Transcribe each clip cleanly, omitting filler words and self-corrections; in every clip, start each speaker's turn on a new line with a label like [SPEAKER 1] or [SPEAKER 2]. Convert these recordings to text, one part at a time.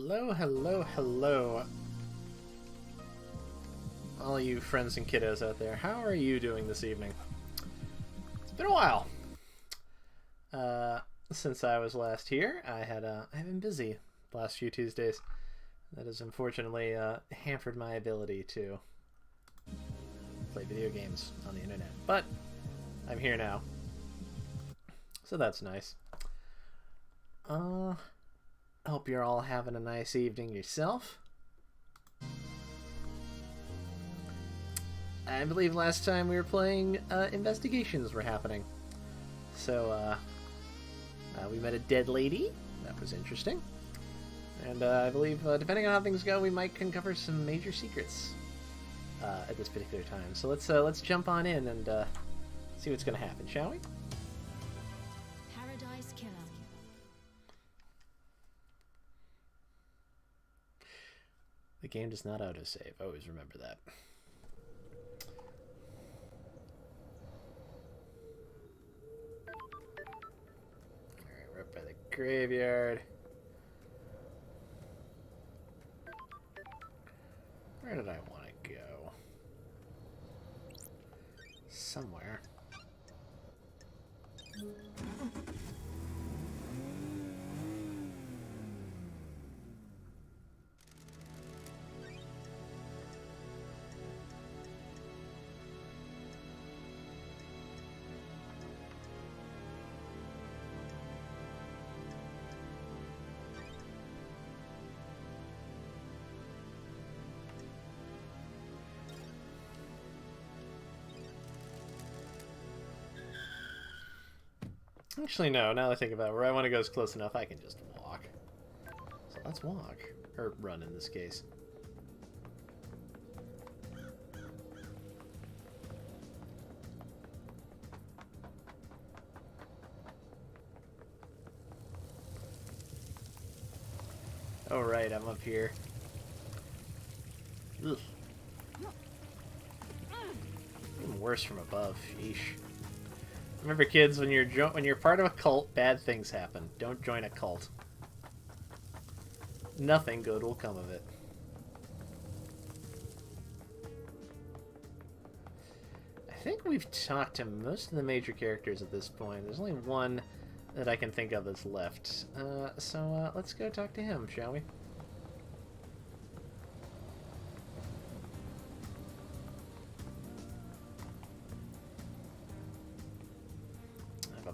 [SPEAKER 1] Hello, hello, hello. All you friends and kiddos out there, how are you doing this evening? It's been a while. Since I was last here, I've been busy the last few Tuesdays. That has unfortunately hampered my ability to play video games on the internet. But I'm here now, so that's nice. Hope you're all having a nice evening yourself. I believe last time we were playing, investigations were happening. So, we met a dead lady. That was interesting. And I believe, depending on how things go, we might uncover some major secrets at this particular time. So let's jump on in and see what's going to happen, shall we?
[SPEAKER 2] Paradise Killer.
[SPEAKER 1] The game does not autosave. Always remember that. Alright, we're up by the graveyard. Where did I want to go? Somewhere. Actually, no. Now that I think about it, where I want to go is close enough. I can just walk. So let's walk. Or run, in this case. Oh, right. I'm up here. Ugh. Even worse from above. Sheesh. Remember, kids, when you're part of a cult, bad things happen. Don't join a cult. Nothing good will come of it. I think we've talked to most of the major characters at this point. There's only one that I can think of that's left. So let's go talk to him, shall we?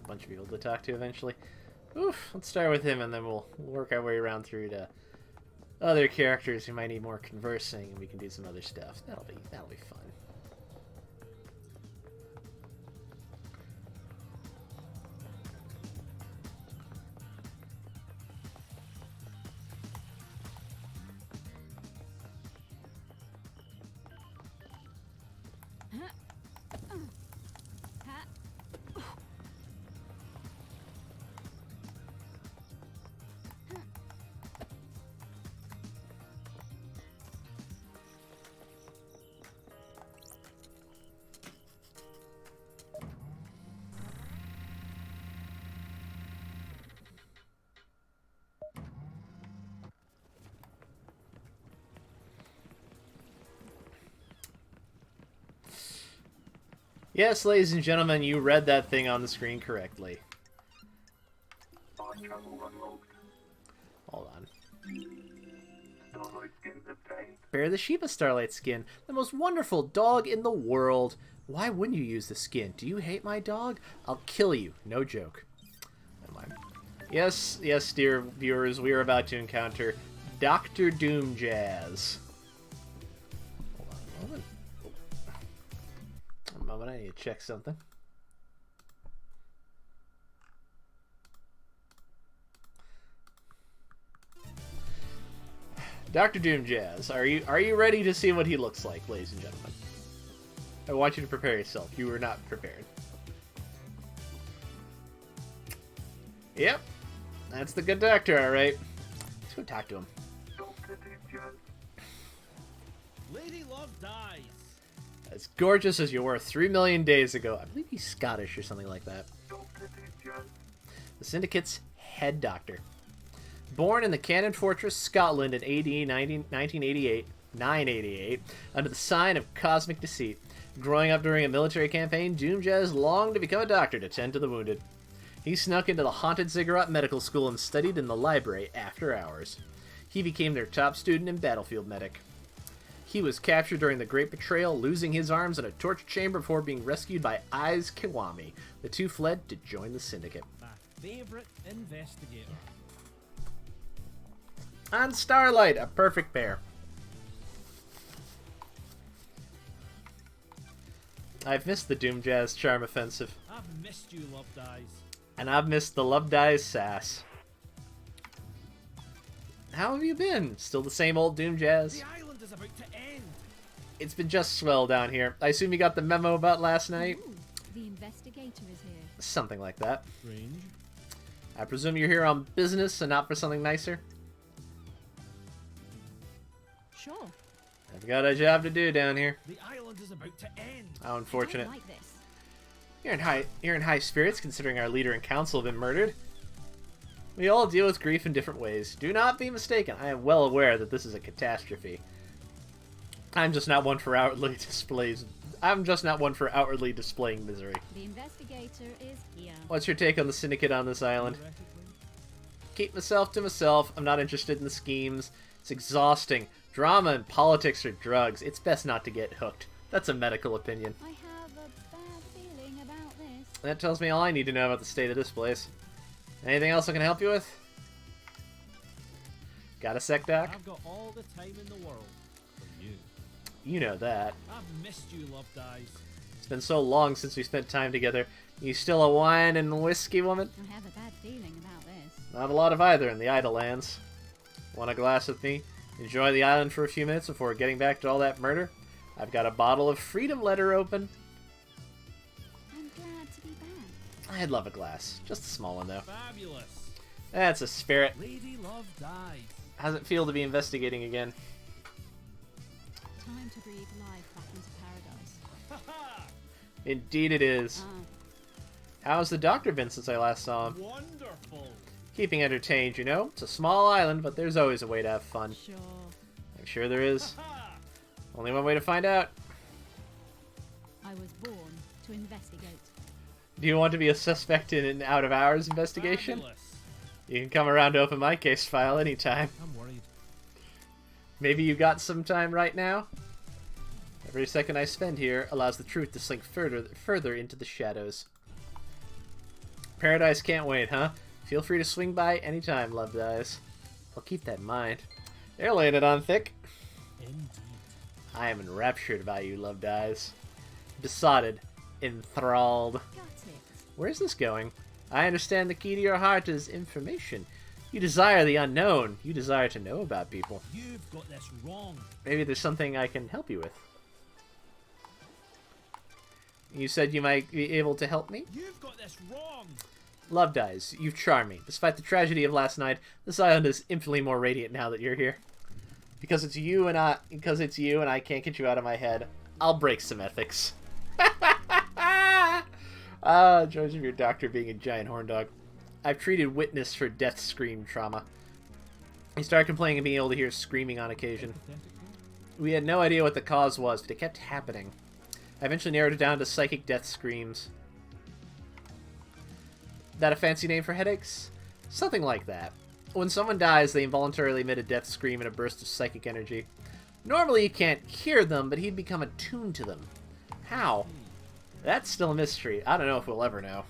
[SPEAKER 1] Bunch of people to talk to eventually. Oof, let's start with him and then we'll work our way around through to other characters who might need more conversing, and we can do some other stuff. That'll be fun. Yes, ladies and gentlemen, you read that thing on the screen correctly. Hold on. Bear the Shiva Starlight skin, the most wonderful dog in the world. Why wouldn't you use the skin? Do you hate my dog? I'll kill you. No joke. Never mind. Yes, dear viewers, we are about to encounter Dr. Doom Jazz. Hold on a moment. I need to check something. Dr. Doom Jazz, are you ready to see what he looks like, ladies and gentlemen? I want you to prepare yourself. You were not prepared. Yep, that's the good doctor, all right. Let's go talk to him.
[SPEAKER 3] Lady Love dies.
[SPEAKER 1] As gorgeous as you were 3 million days ago. I believe he's Scottish or something like that. The Syndicate's head doctor. Born in the Cannon Fortress, Scotland in AD 988, under the sign of cosmic deceit. Growing up during a military campaign, Doomjazz longed to become a doctor to tend to the wounded. He snuck into the haunted Ziggurat Medical School and studied in the library after hours. He became their top student and battlefield medic. He was captured during the Great Betrayal, losing his arms in a torture chamber before being rescued by Aiz Kiwami. The two fled to join the Syndicate.
[SPEAKER 3] My favorite investigator.
[SPEAKER 1] And Starlight, a perfect pair. I've missed the Doomjazz Charm Offensive.
[SPEAKER 3] I've missed you, Love Dies.
[SPEAKER 1] And I've missed the Love Dies sass. How have you been? Still the same old Doomjazz?
[SPEAKER 3] The island is about to end.
[SPEAKER 1] It's been just swell down here. I assume you got the memo about last night?
[SPEAKER 2] Ooh, the investigator is here.
[SPEAKER 1] Something like that.
[SPEAKER 3] Strange.
[SPEAKER 1] I presume you're here on business and not for something nicer?
[SPEAKER 2] Sure.
[SPEAKER 1] I've got a job to do down here.
[SPEAKER 3] The island is about to end.
[SPEAKER 1] How unfortunate.
[SPEAKER 2] I don't like this.
[SPEAKER 1] You're in high spirits considering our leader and council have been murdered. We all deal with grief in different ways. Do not be mistaken. I am well aware that this is a catastrophe. I'm just not one for outwardly displaying misery.
[SPEAKER 2] The investigator is here.
[SPEAKER 1] What's your take on the Syndicate on this island?
[SPEAKER 3] Theoretically.
[SPEAKER 1] Keep myself to myself. I'm not interested in the schemes. It's exhausting. Drama and politics are drugs. It's best not to get hooked. That's a medical opinion.
[SPEAKER 2] I have a bad feeling about this.
[SPEAKER 1] That tells me all I need to know about the state of this place. Anything else I can help you with? Got a sec, Doc?
[SPEAKER 3] I've got all the time in the world for you.
[SPEAKER 1] You know that.
[SPEAKER 3] I've missed you, Love Dies.
[SPEAKER 1] It's been so long since we spent time together. You still a wine and whiskey woman?
[SPEAKER 2] I have a bad feeling about this.
[SPEAKER 1] Not a lot of either in the Idlelands. Want a glass with me? Enjoy the island for a few minutes before getting back to all that murder? I've got a bottle of Freedom Letter open.
[SPEAKER 2] I'm glad to be back.
[SPEAKER 1] I'd love a glass. Just a small one, though.
[SPEAKER 3] Fabulous.
[SPEAKER 1] That's a spirit.
[SPEAKER 3] Lady Love Dies.
[SPEAKER 1] How's it feel to be investigating again?
[SPEAKER 2] Time to breathe life back into paradise.
[SPEAKER 3] Ha ha!
[SPEAKER 1] Indeed it is. How's the doctor been since I last saw him?
[SPEAKER 3] Wonderful.
[SPEAKER 1] Keeping entertained, you know? It's a small island, but there's always a way to have fun.
[SPEAKER 2] Sure.
[SPEAKER 1] I'm sure there is.
[SPEAKER 3] Ha ha!
[SPEAKER 1] Only one way to find out.
[SPEAKER 2] I was born to investigate.
[SPEAKER 1] Do you want to be a suspect in an out-of-hours investigation?
[SPEAKER 3] Fabulous.
[SPEAKER 1] You can come around to open my case file anytime.
[SPEAKER 3] I'm worried.
[SPEAKER 1] Maybe you got some time right now? Every second I spend here allows the truth to slink further into the shadows. Paradise can't wait, huh? Feel free to swing by anytime, Love Dies. I'll keep that in mind. They're laying it on thick.
[SPEAKER 3] Indeed.
[SPEAKER 1] I am enraptured by you, Love Dies. Besotted. Enthralled.
[SPEAKER 2] Got it.
[SPEAKER 1] Where's this going? I understand the key to your heart is information. You desire the unknown. You desire to know about people.
[SPEAKER 3] You've got this wrong.
[SPEAKER 1] Maybe there's something I can help you with. You said you might be able to help me?
[SPEAKER 3] You've got this wrong.
[SPEAKER 1] Love Dies, you've charmed me. Despite the tragedy of last night, this island is infinitely more radiant now that you're here. Because it's you and I can't get you out of my head, I'll break some ethics. Joys of your doctor being a giant horn dog. I've treated witness for death scream trauma. He started complaining of being able to hear screaming on occasion. We had no idea what the cause was, but it kept happening. I eventually narrowed it down to psychic death screams. That a fancy name for headaches? Something like that. When someone dies, they involuntarily emit a death scream in a burst of psychic energy. Normally you can't hear them, but he'd become attuned to them. How? That's still a mystery. I don't know if we'll ever know.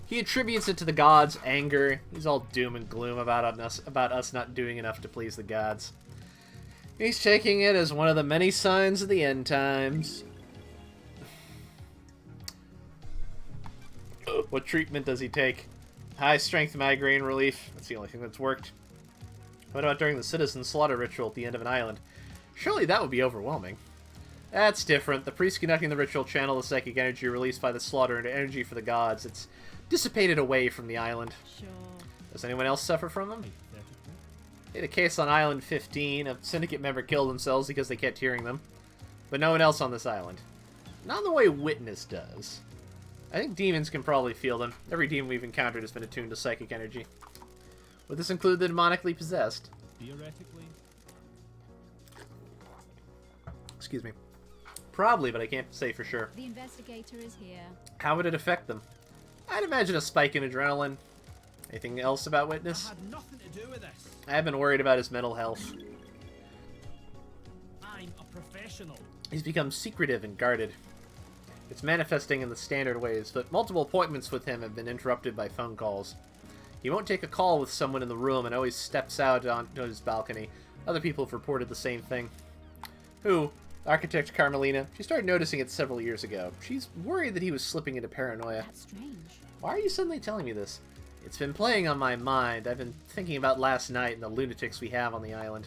[SPEAKER 1] He attributes it to the gods' anger. He's all doom and gloom about us not doing enough to please the gods. He's taking it as one of the many signs of the end times. What treatment does he take? High strength migraine relief. That's the only thing that's worked. What about during the citizen slaughter ritual at the end of an island? Surely that would be overwhelming. That's different. The priest conducting the ritual channel the psychic energy released by the slaughter into energy for the gods. It's dissipated away from the island.
[SPEAKER 2] Sure.
[SPEAKER 1] Does anyone else suffer from them? We had a case on Island 15. A syndicate member killed themselves because they kept hearing them. But no one else on this island. Not the way Witness does. I think demons can probably feel them. Every demon we've encountered has been attuned to psychic energy. Would this include the demonically possessed?
[SPEAKER 3] Theoretically.
[SPEAKER 1] Excuse me. Probably, but I can't say for sure.
[SPEAKER 2] The investigator is here.
[SPEAKER 1] How would it affect them? I'd imagine a spike in adrenaline. Anything else about
[SPEAKER 3] I
[SPEAKER 1] Witness?
[SPEAKER 3] had nothing to do with this.
[SPEAKER 1] I've been worried about his mental health.
[SPEAKER 3] I'm a professional.
[SPEAKER 1] He's become secretive and guarded. It's manifesting in the standard ways, but multiple appointments with him have been interrupted by phone calls. He won't take a call with someone in the room and always steps out onto his balcony. Other people have reported the same thing. Who? Architect Carmelina. She started noticing it several years ago. She's worried that he was slipping into paranoia.
[SPEAKER 2] That's strange.
[SPEAKER 1] Why are you suddenly telling me this? It's been playing on my mind. I've been thinking about last night and the lunatics we have on the island.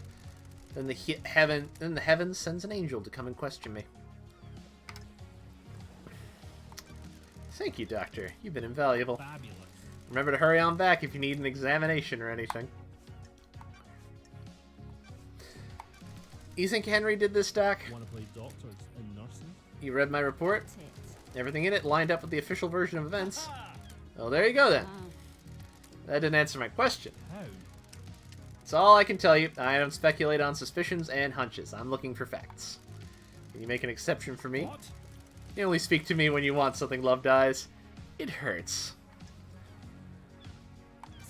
[SPEAKER 1] Then the heavens sends an angel to come and question me. Thank you, Doctor. You've been invaluable.
[SPEAKER 3] Fabulous.
[SPEAKER 1] Remember to hurry on back if you need an examination or anything. You think Henry did this, Doc?
[SPEAKER 3] Want to play doctors and nurses?
[SPEAKER 1] You read my report?
[SPEAKER 2] That's it.
[SPEAKER 1] Everything in it lined up with the official version of events.
[SPEAKER 3] Ah,
[SPEAKER 1] Well, there you go then.
[SPEAKER 2] Ah,
[SPEAKER 1] That didn't answer my question.
[SPEAKER 3] how?
[SPEAKER 1] That's all I can tell you. I don't speculate on suspicions and hunches. I'm looking for facts. Can you make an exception for me?
[SPEAKER 3] What?
[SPEAKER 1] You only speak to me when you want something, Loved Eyes. It hurts.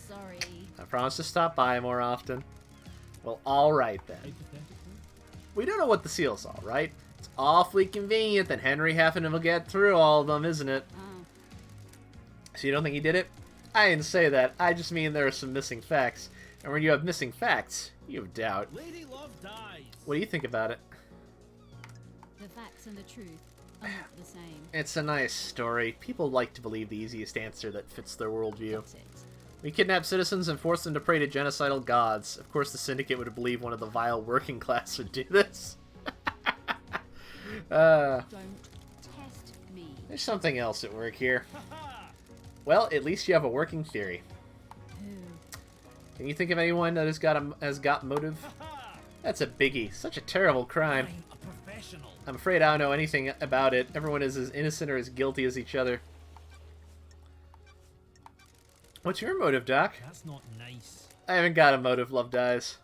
[SPEAKER 2] sorry.
[SPEAKER 1] I promise to stop by more often. Well, alright then.
[SPEAKER 3] Hypothetically?
[SPEAKER 1] We don't know what the seals are, right? It's awfully convenient that Henry happened to get through all of them, isn't it?
[SPEAKER 2] Ah,
[SPEAKER 1] So you don't think he did it? I didn't say that. I just mean there are some missing facts. And when you have missing facts, you have doubt.
[SPEAKER 3] Lady Love dies.
[SPEAKER 1] What do you think about it?
[SPEAKER 2] the facts and the truth are not the same.
[SPEAKER 1] It's a nice story. People like to believe the easiest answer that fits their worldview.
[SPEAKER 2] That's it.
[SPEAKER 1] We kidnap citizens and force them to pray to genocidal gods. Of course, the Syndicate would believe one of the vile working class would do this.
[SPEAKER 2] Don't test me.
[SPEAKER 1] There's something else at work here.
[SPEAKER 3] Ha-ha!
[SPEAKER 1] Well, at least you have a working theory.
[SPEAKER 2] Who?
[SPEAKER 1] Can you think of anyone that has got motive?
[SPEAKER 3] Ha-ha!
[SPEAKER 1] That's a biggie. Such a terrible crime.
[SPEAKER 3] I'm a professional.
[SPEAKER 1] I'm afraid I don't know anything about it. Everyone is as innocent or as guilty as each other. What's your motive, Doc?
[SPEAKER 3] That's not nice.
[SPEAKER 1] I haven't got a motive, Loved Eyes.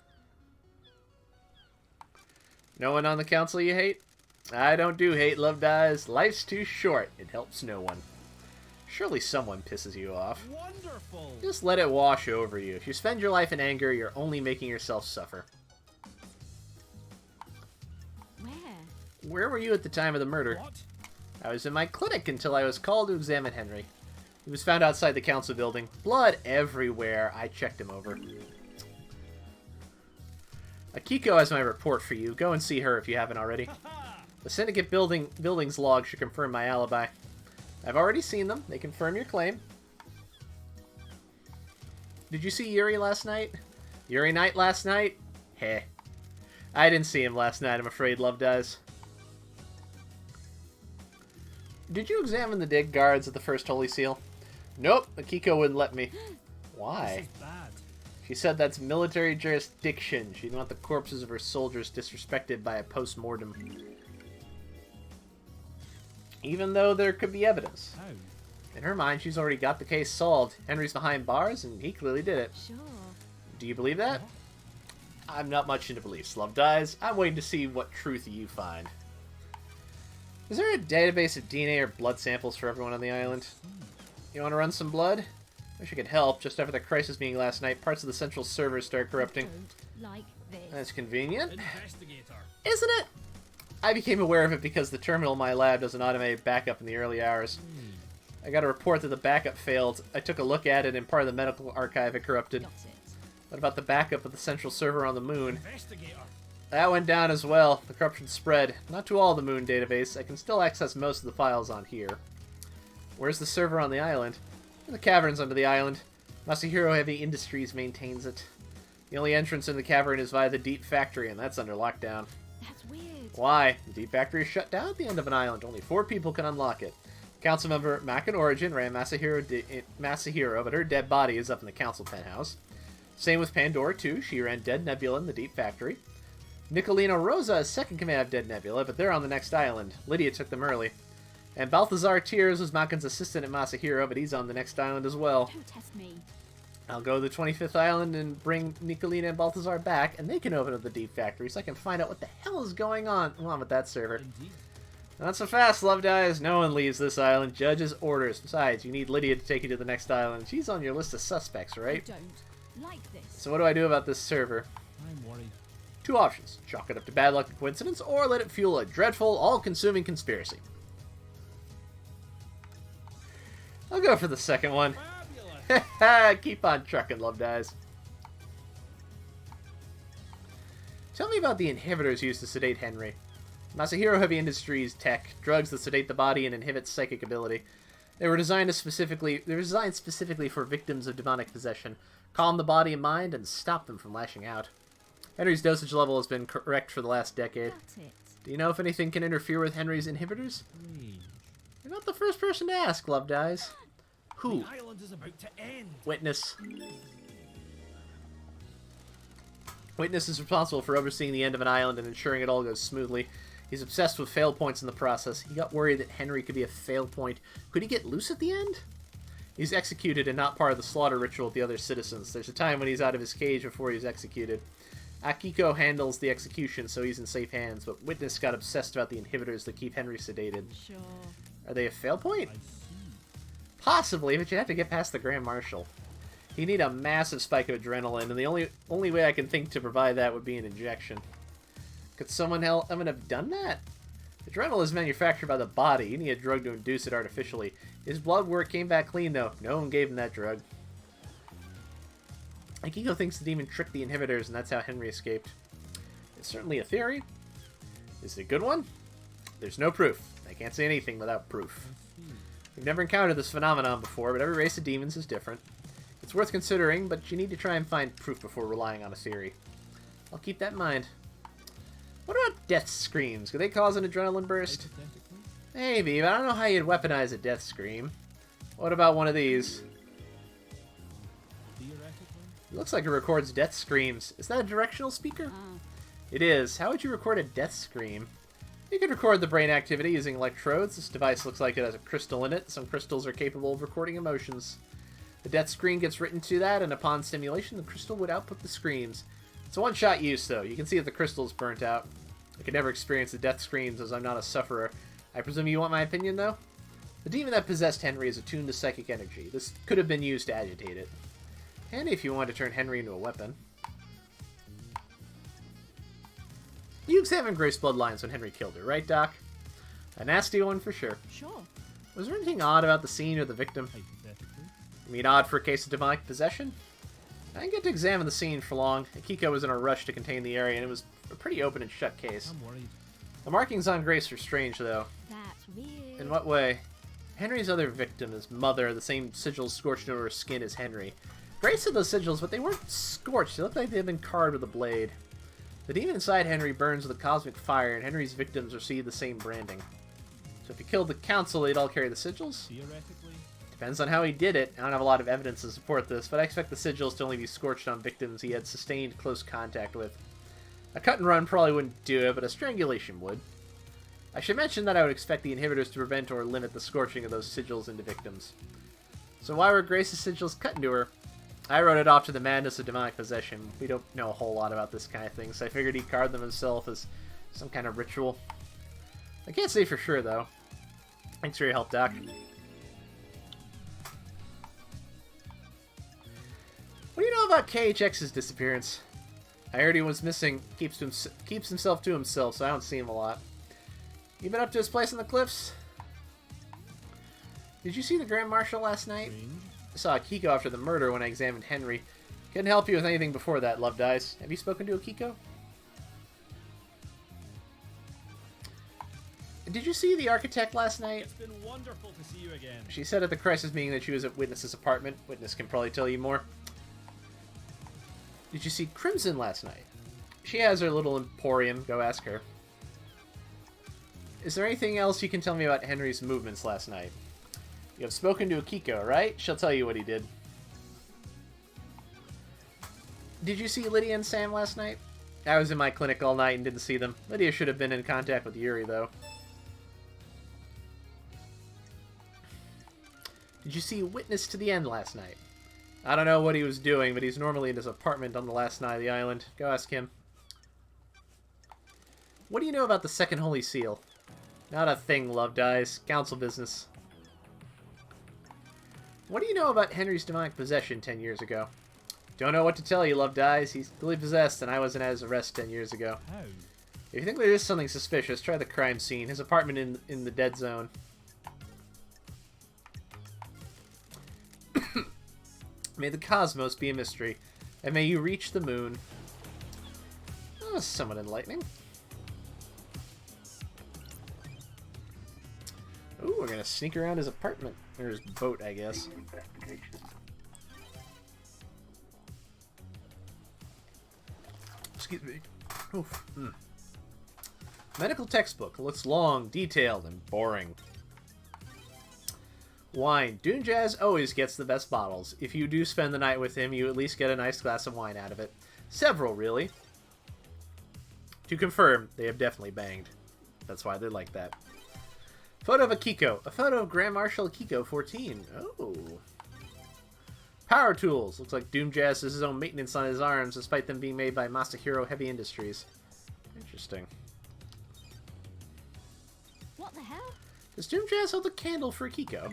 [SPEAKER 1] No one on the council you hate? I don't do hate, Loved Eyes. Life's too short. It helps no one. Surely someone pisses you off.
[SPEAKER 3] Wonderful.
[SPEAKER 1] Just let it wash over you. If you spend your life in anger, you're only making yourself suffer.
[SPEAKER 2] Where?
[SPEAKER 1] Where were you at the time of the murder?
[SPEAKER 3] What?
[SPEAKER 1] I was in my clinic until I was called to examine Henry. He was found outside the council building. Blood everywhere. I checked him over. Akiko has my report for you. Go and see her if you haven't already.
[SPEAKER 3] Ha-ha!
[SPEAKER 1] The Syndicate building's log should confirm my alibi. I've already seen them. They confirm your claim. Did you see Yuri last night? Yuri Knight last night? Heh. I didn't see him last night, I'm afraid, Love Does. Did you examine the dead guards at the first Holy Seal? Nope, Akiko wouldn't let me. Why?
[SPEAKER 3] This is bad.
[SPEAKER 1] She said that's military jurisdiction. She didn't want the corpses of her soldiers disrespected by a post-mortem. Even though there could be evidence.
[SPEAKER 3] How?
[SPEAKER 1] In her mind, she's already got the case solved. Henry's behind bars, and he clearly did it.
[SPEAKER 2] Sure.
[SPEAKER 1] Do you believe that? I'm not much into beliefs, Love Dies. I'm waiting to see what truth you find. Is there a database of DNA or blood samples for everyone on the island? You want to run some blood? Wish I could help. Just after the crisis meeting last night, parts of the central servers started corrupting.
[SPEAKER 2] Don't like this.
[SPEAKER 1] That's convenient.
[SPEAKER 3] Investigator.
[SPEAKER 1] Isn't it? I became aware of it because the terminal in my lab does an automated backup in the early hours. I got a report that the backup failed. I took a look at it and part of the medical archive had corrupted.
[SPEAKER 2] Got it.
[SPEAKER 1] What about the backup of the central server on the moon?
[SPEAKER 3] Investigator.
[SPEAKER 1] That went down as well. The corruption spread. Not to all the moon database. I can still access most of the files on here. Where's the server on the island? In the caverns under the island. Masahiro Heavy Industries maintains it. The only entrance in the cavern is via the Deep Factory, and that's under lockdown.
[SPEAKER 2] That's weird.
[SPEAKER 1] Why? The Deep Factory is shut down at the end of an island. Only 4 people can unlock it. Council member Mac and Origin ran Masahiro, but her dead body is up in the council penthouse. Same with Pandora, too. She ran Dead Nebula in the Deep Factory. Nicolino Rosa is second command of Dead Nebula, but they're on the next island. Lydia took them early. And Balthazar Tears was Makin's assistant at Masahiro, but he's on the next island as well.
[SPEAKER 2] Don't test me.
[SPEAKER 1] I'll go to the 25th island and bring Nicolina and Balthazar back, and they can open up the deep factory so I can find out what the hell is going on with that server.
[SPEAKER 3] Indeed.
[SPEAKER 1] Not so fast, Love Dies. No one leaves this island. Judge's orders. Besides, you need Lydia to take you to the next island. She's on your list of suspects, right?
[SPEAKER 2] I don't like this.
[SPEAKER 1] So what do I do about this server?
[SPEAKER 3] I'm worried.
[SPEAKER 1] Two options. Chalk it up to bad luck and coincidence, or let it fuel a dreadful, all-consuming conspiracy. I'll go for the second one.
[SPEAKER 3] Fabulous.
[SPEAKER 1] Keep on trucking, Love Dies. Tell me about the inhibitors used to sedate Henry. Masahiro Heavy Industries tech, drugs that sedate the body and inhibit psychic ability. They were designed specifically for victims of demonic possession, calm the body and mind, and stop them from lashing out. Henry's dosage level has been correct for the last decade.
[SPEAKER 2] That's it.
[SPEAKER 1] Do you know if anything can interfere with Henry's inhibitors?
[SPEAKER 3] Strange.
[SPEAKER 1] You're not the first person to ask, Love Dies. Who?
[SPEAKER 3] The island is about to end.
[SPEAKER 1] Witness. Witness is responsible for overseeing the end of an island and ensuring it all goes smoothly. He's obsessed with fail points in the process. He got worried that Henry could be a fail point. Could he get loose at the end? He's executed and not part of the slaughter ritual with the other citizens. There's a time when he's out of his cage before he's executed. Akiko handles the execution, so he's in safe hands, but Witness got obsessed about the inhibitors that keep Henry sedated.
[SPEAKER 2] Sure.
[SPEAKER 1] Are they a fail point?
[SPEAKER 3] I see.
[SPEAKER 1] Possibly, but you have to get past the Grand Marshal. You need a massive spike of adrenaline, and the only way I can think to provide that would be an injection. Could someone else have done that? Adrenaline is manufactured by the body. You need a drug to induce it artificially. His blood work came back clean, though. No one gave him that drug. Akiko thinks the demon tricked the inhibitors, and that's how Henry escaped. It's certainly a theory. Is it a good one? There's no proof. I can't say anything without proof. We've never encountered this phenomenon before, but every race of demons is different. It's worth considering, but you need to try and find proof before relying on a theory. I'll keep that in mind. What about death screams? Could they cause an adrenaline burst?
[SPEAKER 3] Hypothetically.
[SPEAKER 1] Maybe, but I don't know how you'd weaponize a death scream. What about one of these?
[SPEAKER 3] Theoretically.
[SPEAKER 1] It looks like it records death screams. Is that a directional speaker?
[SPEAKER 2] Ah,
[SPEAKER 1] It is. How would you record a death scream? You could record the brain activity using electrodes. This device looks like it has a crystal in it. Some crystals are capable of recording emotions. The death screen gets written to that, and upon stimulation, the crystal would output the screams. It's a one-shot use, though. You can see that the crystal's burnt out. I could never experience the death screams, as I'm not a sufferer. I presume you want my opinion, though? The demon that possessed Henry is attuned to psychic energy. This could have been used to agitate it. And if you want to turn Henry into a weapon. You examined Grace's bloodlines when Henry killed her, right, Doc? A nasty one for sure.
[SPEAKER 2] sure.
[SPEAKER 1] Was there anything odd about the scene or the victim?
[SPEAKER 3] Hypothetically.
[SPEAKER 1] I mean, odd for a case of demonic possession? I didn't get to examine the scene for long. Akiko was in a rush to contain the area, and it was a pretty open and shut case.
[SPEAKER 3] I'm worried.
[SPEAKER 1] The markings on Grace are strange, though.
[SPEAKER 2] That's weird.
[SPEAKER 1] In what way? Henry's other victim, his mother, the same sigils scorched into her skin as Henry. Grace had those sigils, but they weren't scorched. They looked like they had been carved with a blade. The demon inside Henry burns with a cosmic fire, and Henry's victims receive the same branding. So if he killed the council, they'd all carry the sigils?
[SPEAKER 3] Theoretically.
[SPEAKER 1] Depends on how he did it. I don't have a lot of evidence to support this, but I expect the sigils to only be scorched on victims he had sustained close contact with. A cut and run probably wouldn't do it, but a strangulation would. I should mention that I would expect the inhibitors to prevent or limit the scorching of those sigils into victims. So why were Grace's sigils cut into her? I wrote it off to the madness of demonic possession. We don't know a whole lot about this kind of thing, so I figured he carved them himself as some kind of ritual. I can't say for sure, though. Thanks for your help, Doc. What do you know about KHX's disappearance? I heard he was missing, keeps himself to himself, so I don't see him a lot. You been up to his place on the cliffs? Did you see the Grand Marshal last night?
[SPEAKER 3] Strange.
[SPEAKER 1] I saw Akiko after the murder when I examined Henry. Couldn't help you with anything before that, Love Dies. Have you spoken to Akiko? Did you see the architect last night?
[SPEAKER 3] It's been wonderful to see you again.
[SPEAKER 1] She said at the crisis meeting that she was at Witness's apartment. Witness can probably tell you more. Did you see Crimson last night? She has her little emporium. Go ask her. Is there anything else you can tell me about Henry's movements last night? You have spoken to Akiko, right? She'll tell you what he did. Did you see Lydia and Sam last night? I was in my clinic all night and didn't see them. Lydia should have been in contact with Yuri, though. Did you see Witness to the End last night? I don't know what he was doing, but he's normally in his apartment on the last night of the island. Go ask him. What do you know about the Second Holy Seal? Not a thing, Love Dies. Council business. What do you know about Henry's demonic possession 10 years ago? Don't know what to tell you, Love Dies. He's fully possessed, and I wasn't at his arrest 10 years ago.
[SPEAKER 3] How?
[SPEAKER 1] If you think there is something suspicious, try the crime scene. His apartment in the dead zone. May the cosmos be a mystery, and may you reach the moon. Oh, somewhat enlightening. Ooh, we're gonna sneak around his apartment. Or his boat, I guess. Excuse me. Oof. Medical textbook. Looks long, detailed, and boring. Wine. Dune Jazz always gets the best bottles. If you do spend the night with him, you at least get a nice glass of wine out of it. Several, really. To confirm, they have definitely banged. That's why they're like that. Photo of Akiko. A photo of Grand Marshal Akiko 14. Oh. Power tools. Looks like Doom Jazz has his own maintenance on his arms, despite them being made by Masahiro Heavy Industries. Interesting.
[SPEAKER 2] What the hell?
[SPEAKER 1] Does Doom Jazz hold a candle for Akiko?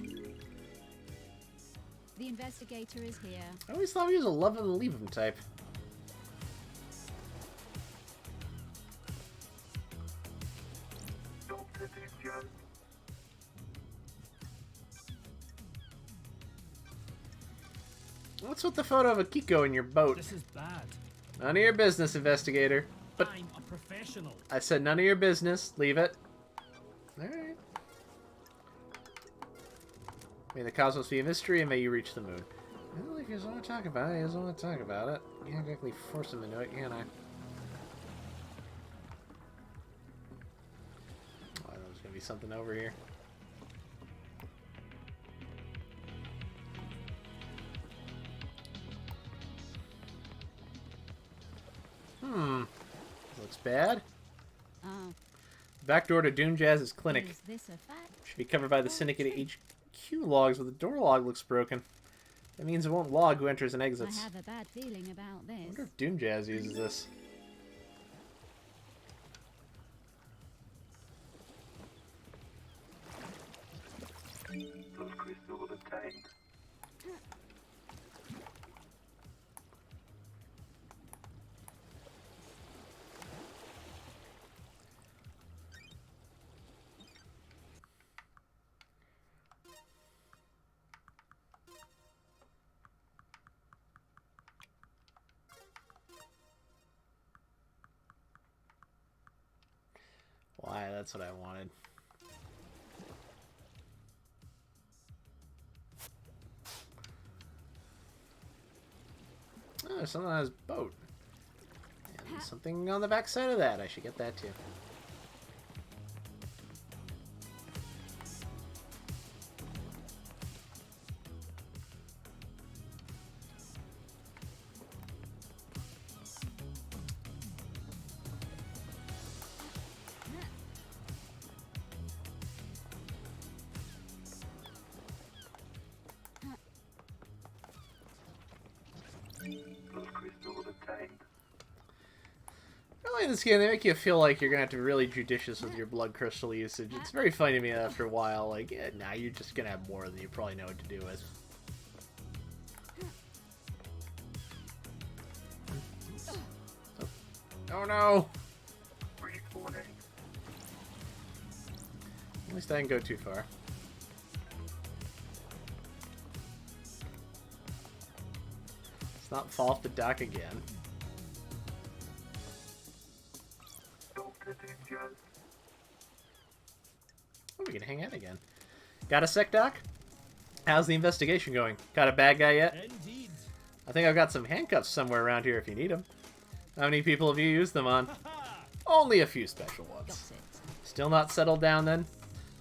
[SPEAKER 2] The investigator is here.
[SPEAKER 1] I always thought he was a love him and leave him type. What's with the photo of Akiko in your boat?
[SPEAKER 3] This is bad.
[SPEAKER 1] None of your business, investigator. But
[SPEAKER 3] I'm a professional.
[SPEAKER 1] I said none of your business. Leave it. Alright. May the cosmos be a mystery, and may you reach the moon. Well, if you just want to talk about it, you just want to talk about it. You can't exactly force him into it, can I? Oh, there's going to be something over here. Looks bad.
[SPEAKER 2] Oh,
[SPEAKER 1] Back door to Doom Jazz's clinic.
[SPEAKER 2] is this a fact?
[SPEAKER 1] Should be covered by the Syndicate HQ logs, but the door log looks broken. That means it won't log who enters and
[SPEAKER 2] I
[SPEAKER 1] exits.
[SPEAKER 2] have a bad feeling about
[SPEAKER 1] I
[SPEAKER 2] this.
[SPEAKER 1] wonder if Doom Jazz uses this.
[SPEAKER 4] Those crystals obtained.
[SPEAKER 1] Why, that's what I wanted. Oh, there's something on his boat. And something on the back side of that. I should get that too.
[SPEAKER 4] Those crystals obtained.
[SPEAKER 1] Really, in this game, they make you feel like you're gonna have to be really judicious with your blood crystal usage. It's very funny to me that after a while, like, yeah, nah, you're just gonna have more than you probably know what to do with. Oh no!
[SPEAKER 4] Reporting.
[SPEAKER 1] At least I didn't go too far. Let's not fall off the dock again.
[SPEAKER 4] Dr. Doomjazz.
[SPEAKER 1] Oh, we can hang out again. Got a sec, Doc? How's the investigation going? Got a bad guy yet?
[SPEAKER 3] Indeed.
[SPEAKER 1] I think I've got some handcuffs somewhere around here if you need them. How many people have you used them on?
[SPEAKER 3] Ha!
[SPEAKER 1] Only a few special
[SPEAKER 2] Got
[SPEAKER 1] ones.
[SPEAKER 2] it.
[SPEAKER 1] Still not settled down then?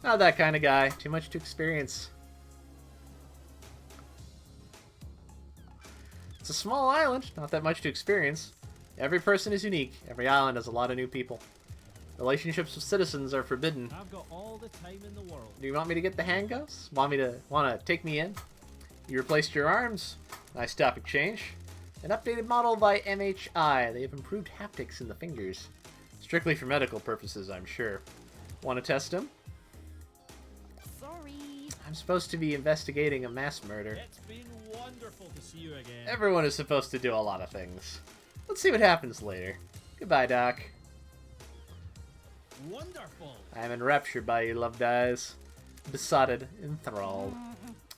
[SPEAKER 1] Not that kind of guy. Too much to experience. It's a small island. Not that much to experience. Every person is unique. Every island has a lot of new people. Relationships with citizens are forbidden.
[SPEAKER 3] I've got all the time in the world.
[SPEAKER 1] Do you want me to get the handcuffs? Want to take me in? You replaced your arms. Nice topic change. An updated model by MHI. They have improved haptics in the fingers. Strictly for medical purposes, I'm sure. Want to test them?
[SPEAKER 2] Sorry.
[SPEAKER 1] I'm supposed to be investigating a mass murder.
[SPEAKER 3] It's been wonderful to see you again.
[SPEAKER 1] Everyone is supposed to do a lot of things. Let's see what happens later. Goodbye, Doc.
[SPEAKER 3] Wonderful.
[SPEAKER 1] I am enraptured by you, loved eyes. Besotted, enthralled.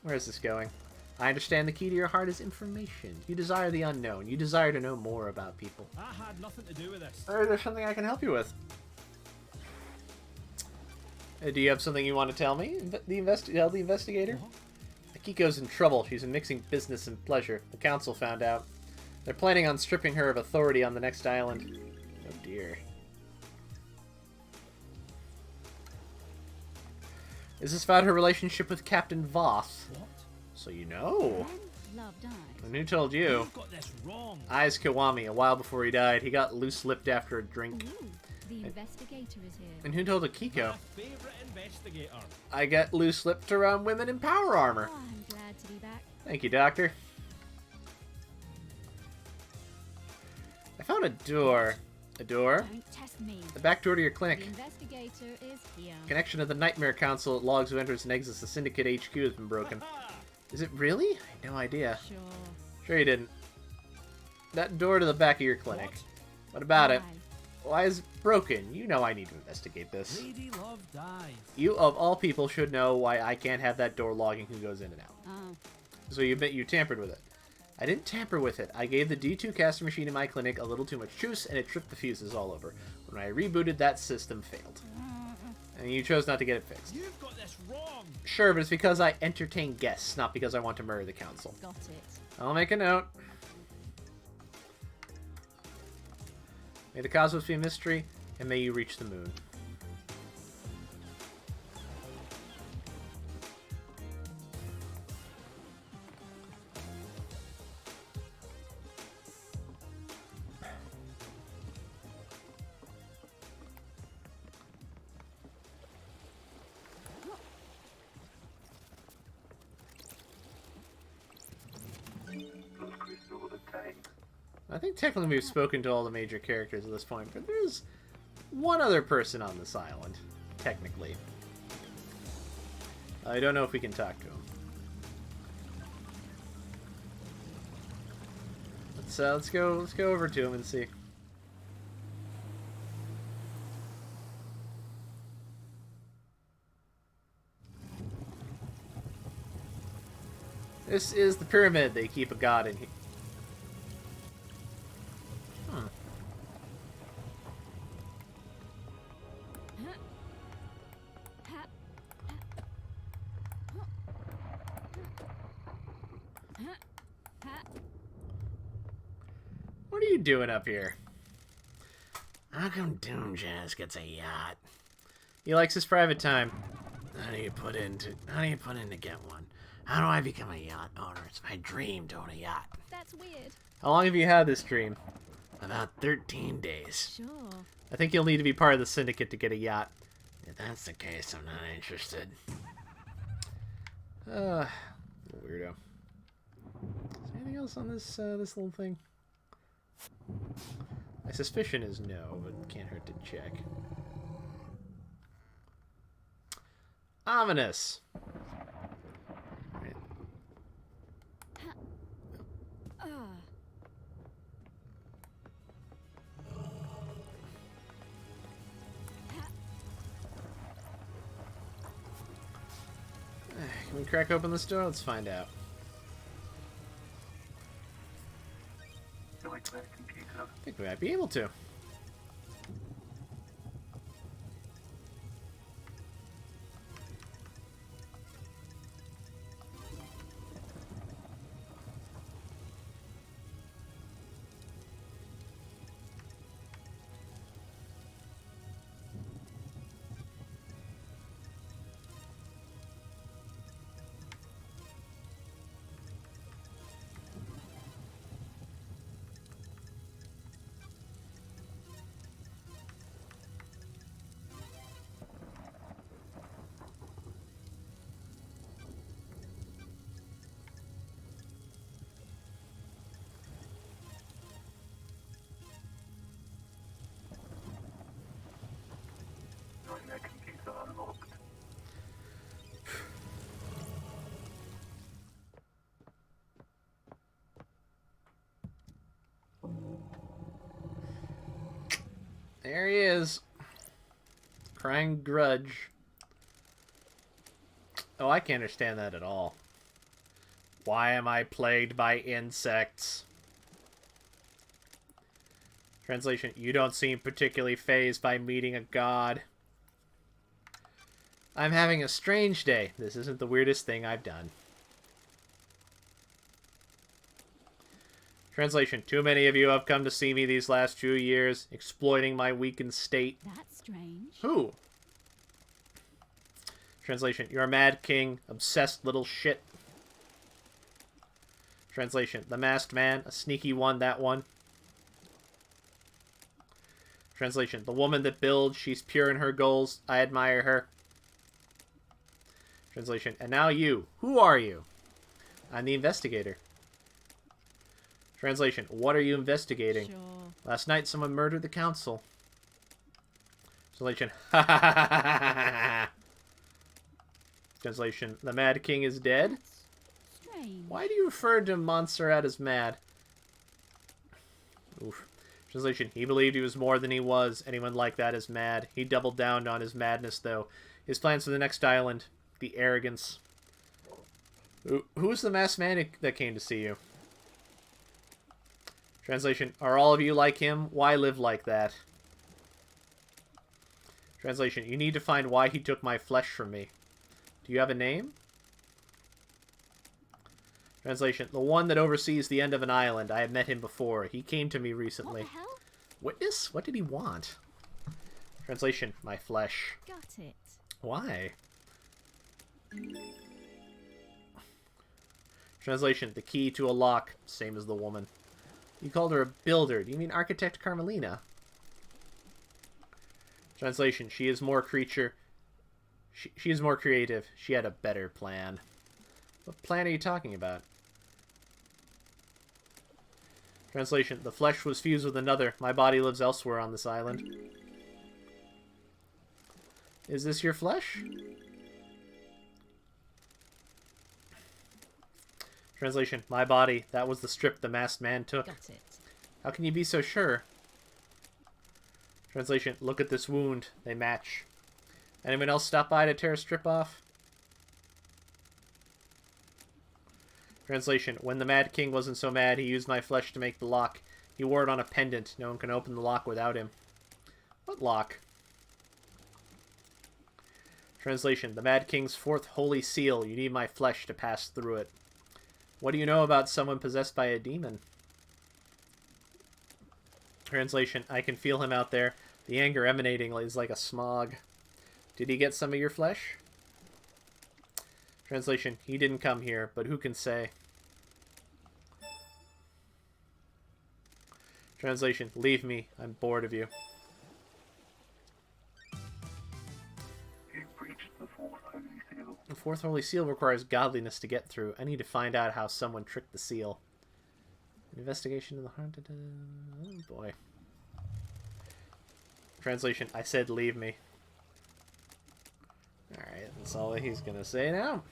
[SPEAKER 1] Where is this going? I understand the key to your heart is information. You desire the unknown. You desire to know more about people.
[SPEAKER 3] I had nothing to do with this.
[SPEAKER 1] Or there's something I can help you with. Do you have something you want to tell me? The investigator? Akiko's in trouble. She's mixing business and pleasure. The council found out. They're planning on stripping her of authority on the next island. Oh dear. Is this about her relationship with Captain Voss?
[SPEAKER 3] What?
[SPEAKER 1] So you know.
[SPEAKER 2] Men love dies.
[SPEAKER 1] And who told you?
[SPEAKER 3] You've got this wrong.
[SPEAKER 1] Eyes Kiwami. A while before he died, he got loose-lipped after a drink.
[SPEAKER 2] Ooh, the investigator is here.
[SPEAKER 1] And who told Akiko?
[SPEAKER 3] My favourite investigator.
[SPEAKER 1] I get loose-lipped around women in power armor.
[SPEAKER 2] Oh, I'm glad to be back.
[SPEAKER 1] Thank you, Doctor. I found a door. A door?
[SPEAKER 2] Don't test me.
[SPEAKER 1] The back door to your
[SPEAKER 2] The
[SPEAKER 1] clinic.
[SPEAKER 2] investigator is here.
[SPEAKER 1] Connection to the Nightmare Council logs who enters and exits the Syndicate HQ has been broken. Is it really? I had no idea.
[SPEAKER 2] Sure.
[SPEAKER 1] Sure you didn't. That door to the back of your clinic. What about it?
[SPEAKER 2] Why?
[SPEAKER 1] Why is it broken? You know I need to investigate this.
[SPEAKER 3] Lady Love dies.
[SPEAKER 1] You, of all people, should know why I can't have that door logging who goes in and out.
[SPEAKER 2] Oh,
[SPEAKER 1] So you admit you tampered with it. I didn't tamper with it. I gave the D2 caster machine in my clinic a little too much juice, and it tripped the fuses all over. When I rebooted, that system failed. And you chose not to get it fixed.
[SPEAKER 3] You've got this wrong.
[SPEAKER 1] Sure, but it's because I entertain guests, not because I want to murder the council.
[SPEAKER 2] got it.
[SPEAKER 1] I'll make a note. May the cosmos be a mystery, and may you reach the moon.
[SPEAKER 4] Those crystals obtained.
[SPEAKER 1] I think technically we've spoken to all the major characters at this point, but there's one other person on this island, technically. I don't know if we can talk to him. Let's go over to him and see. This is the pyramid. They keep a god in here. What are you doing up here? How come Doomjazz gets a yacht? He likes his private time. How do you put in to get one? How do I become a yacht owner? It's my dream to own a yacht.
[SPEAKER 2] That's weird.
[SPEAKER 1] How long have you had this dream? About 13 days.
[SPEAKER 2] Sure.
[SPEAKER 1] I think you'll need to be part of the syndicate to get a yacht. If that's the case, I'm not interested. Weirdo. Is there anything else on this this little thing? My suspicion is no, but it can't hurt to check. Ominous. Right. Can we crack open this door? Let's find out.
[SPEAKER 4] You like that computer?
[SPEAKER 1] I think we might be able to. There he is. Crying grudge. Oh, I can't understand that at all. Why am I plagued by insects? Translation, you don't seem particularly fazed by meeting a god. I'm having a strange day. This isn't the weirdest thing I've done. Translation, too many of you have come to see me these last few years, exploiting my weakened state.
[SPEAKER 2] That's strange.
[SPEAKER 1] Who? Translation, you're a mad king, obsessed little shit. Translation, the masked man, a sneaky one, that one. Translation, the woman that builds, she's pure in her goals, I admire her. Translation, and now you, who are you? I'm the investigator. Translation, what are you investigating?
[SPEAKER 2] Sure.
[SPEAKER 1] Last night someone murdered the council. Translation, ha ha ha ha ha ha. Translation, the Mad King is dead?
[SPEAKER 2] That's strange.
[SPEAKER 1] Why do you refer to Montserrat as mad? Oof. Translation, he believed he was more than he was. Anyone like that is mad. He doubled down on his madness, though. His plans for the next island. The arrogance. Who's the masked man that came to see you? Translation, are all of you like him? Why live like that? Translation, you need to find why he took my flesh from me. Do you have a name? Translation, the one that oversees the end of an island. I have met him before. He came to me recently.
[SPEAKER 2] What the hell?
[SPEAKER 1] Witness? What did he want? Translation, my flesh.
[SPEAKER 2] Got it.
[SPEAKER 1] Why? Translation, the key to a lock. Same as the woman. You called her a builder. Do you mean Architect Carmelina? Translation, she is more creature. She is more creative. She had a better plan. What plan are you talking about? Translation, the flesh was fused with another. My body lives elsewhere on this island. Is this your flesh? Translation, my body. That was the strip the masked man took.
[SPEAKER 2] Got it.
[SPEAKER 1] How can you be so sure? Translation, look at this wound. They match. Anyone else stop by to tear a strip off? Translation, when the Mad King wasn't so mad, he used my flesh to make the lock. He wore it on a pendant. No one can open the lock without him. What lock? Translation, the Mad King's fourth holy seal. You need my flesh to pass through it. What do you know about someone possessed by a demon? Translation, I can feel him out there. The anger emanating is like a smog. Did he get some of your flesh? Translation, he didn't come here, but who can say? Translation, leave me. I'm bored of you.
[SPEAKER 4] You breached the fourth holy seal.
[SPEAKER 1] The fourth holy seal requires godliness to get through. I need to find out how someone tricked the seal. An investigation in the haunted... Oh boy. Translation, I said leave me. Alright, that's all he's gonna say now.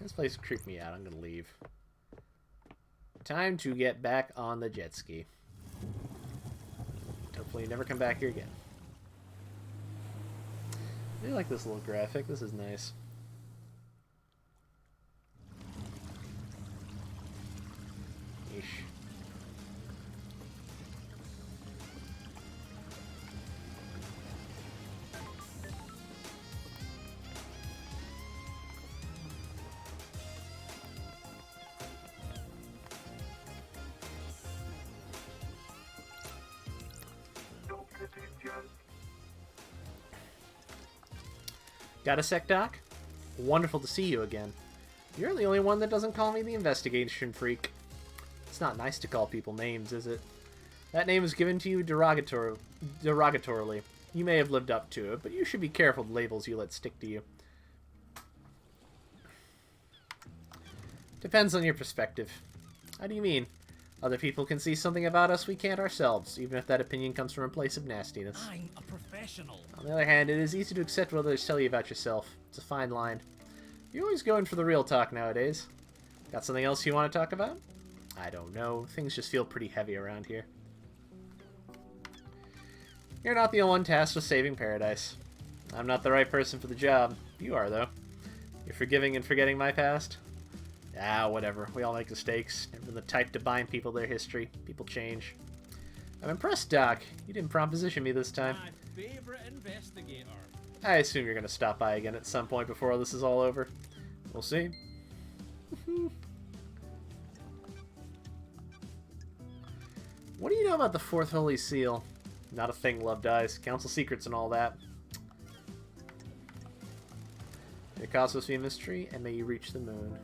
[SPEAKER 1] This place creeped me out. I'm gonna leave. Time to get back on the jet ski. Hopefully never come back here again. I really like this little graphic. This is nice. Yeesh.
[SPEAKER 4] Don't get injured.
[SPEAKER 1] Got a sec, Doc? Wonderful to see you again. You're the only one that doesn't call me the investigation freak. It's not nice to call people names, is it? That name was given to you derogatorily. You may have lived up to it, but you should be careful with labels you let stick to you. Depends on your perspective. How do you mean? Other people can see something about us we can't ourselves, even if that opinion comes from a place of nastiness.
[SPEAKER 3] I'm a professional.
[SPEAKER 1] On the other hand, it is easy to accept what others tell you about yourself. It's a fine line. You're always going for the real talk nowadays. Got something else you want to talk about? I don't know. Things just feel pretty heavy around here. You're not the only one tasked with saving paradise. I'm not the right person for the job. You are, though. You're forgiving and forgetting my past? Ah, whatever. We all make mistakes. Never been the type to bind people to their history. People change. I'm impressed, Doc. You didn't proposition me this time.
[SPEAKER 3] My favorite investigator.
[SPEAKER 1] I assume you're going to stop by again at some point before this is all over. We'll see. What do you know about the Fourth Holy Seal? Not a thing, loved eyes. Council secrets and all that. May your cosmos be a mystery, and may you reach the moon.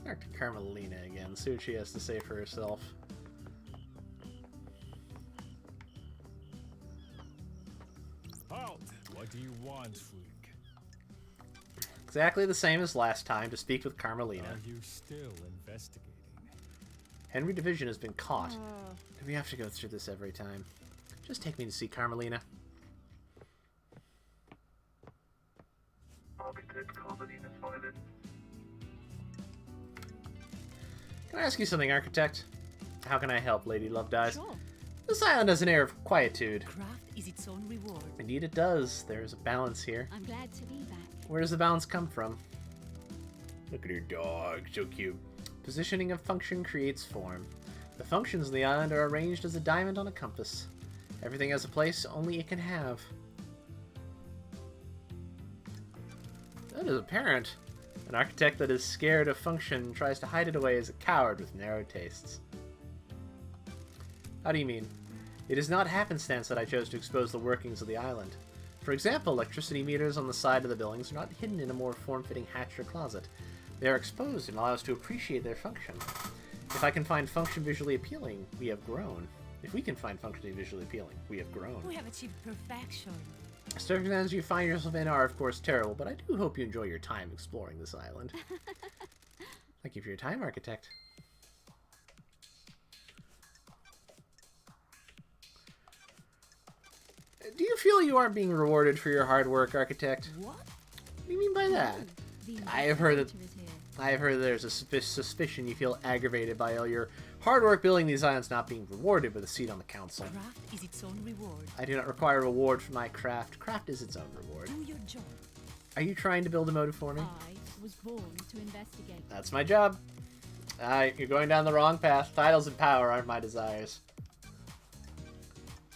[SPEAKER 1] Back to Carmelina again, see what she has to say for herself.
[SPEAKER 5] Halt! What do you want, freak?
[SPEAKER 1] Exactly the same as last time, to speak with Carmelina.
[SPEAKER 5] Are you still investigating?
[SPEAKER 1] Henry Division has been caught. Do we have to go through this every time? Just take me to see Carmelina.
[SPEAKER 4] Architect Carmelina Silent.
[SPEAKER 1] Can I ask you something, Architect? How can I help, Lady Love Dies?
[SPEAKER 2] Sure.
[SPEAKER 1] This island has an air of quietude.
[SPEAKER 2] Craft is its own reward.
[SPEAKER 1] Indeed it does. There is a balance here.
[SPEAKER 2] I'm glad to be back.
[SPEAKER 1] Where does the balance come from? Look at your dog, so cute. Positioning of function creates form. The functions of the island are arranged as a diamond on a compass. Everything has a place only it can have. That is apparent. An architect that is scared of function tries to hide it away as a coward with narrow tastes. How do you mean? It is not happenstance that I chose to expose the workings of the island. For example, electricity meters on the side of the buildings are not hidden in a more form-fitting hatch or closet. They are exposed and allow us to appreciate their function. If I can find function visually appealing, we have grown. If we can find function visually appealing, we have grown.
[SPEAKER 2] We have achieved perfection.
[SPEAKER 1] Circumstances you find yourself in are, of course, terrible, but I do hope you enjoy your time exploring this island. Thank you for your time, Architect. Do you feel you aren't being rewarded for your hard work, Architect?
[SPEAKER 2] What?
[SPEAKER 1] What do you mean by that?
[SPEAKER 2] The
[SPEAKER 1] I have heard that-
[SPEAKER 2] investigator is here.
[SPEAKER 1] I have heard there's a suspicion you feel aggravated by all your hard work building these islands not being rewarded with a seat on the council.
[SPEAKER 2] Craft is its own reward.
[SPEAKER 1] I do not require a reward for my craft. Craft is its own reward.
[SPEAKER 2] Do your job.
[SPEAKER 1] Are you trying to build a motive for me?
[SPEAKER 2] I was born to investigate.
[SPEAKER 1] That's my job. You're going down the wrong path. Titles and power aren't my desires.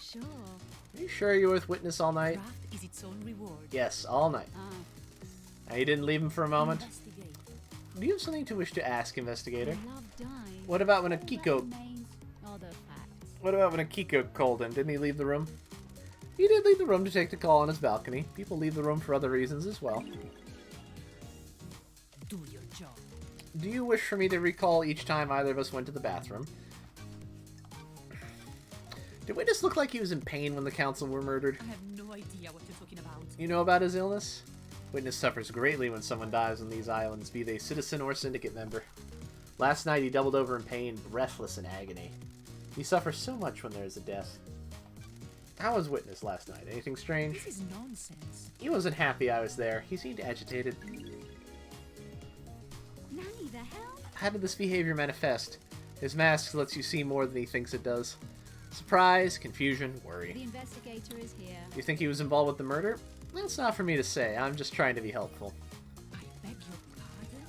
[SPEAKER 2] Sure.
[SPEAKER 1] Are you sure you're with Witness all night?
[SPEAKER 2] Craft is its own reward.
[SPEAKER 1] Yes, all night. Now, you didn't leave him for a moment?
[SPEAKER 2] Investigate.
[SPEAKER 1] Do you have something to wish to ask, Investigator?
[SPEAKER 2] I love dying.
[SPEAKER 1] What about when
[SPEAKER 2] All that
[SPEAKER 1] Akiko...
[SPEAKER 2] remains are the facts.
[SPEAKER 1] What about when Akiko called him? Didn't he leave the room? He did leave the room to take the call on his balcony. People leave the room for other reasons as well.
[SPEAKER 2] Do your job.
[SPEAKER 1] Do you wish for me to recall each time either of us went to the bathroom? Did Witness look like he was in pain when the council were murdered?
[SPEAKER 2] I have no idea what you're talking about.
[SPEAKER 1] You know about his illness? Witness suffers greatly when someone dies on these islands, be they citizen or syndicate member. Last night he doubled over in pain, breathless in agony. He suffers so much when there is a death. How was Witness last night? Anything strange?
[SPEAKER 2] This is nonsense.
[SPEAKER 1] He wasn't happy I was there. He seemed agitated.
[SPEAKER 2] Nanny, the hell?
[SPEAKER 1] How did this behavior manifest? His mask lets you see more than he thinks it does. Surprise, confusion,
[SPEAKER 2] The
[SPEAKER 1] worry.
[SPEAKER 2] investigator is here.
[SPEAKER 1] You think he was involved with the murder? That's not for me to say. I'm just trying to be helpful.
[SPEAKER 2] I beg your pardon?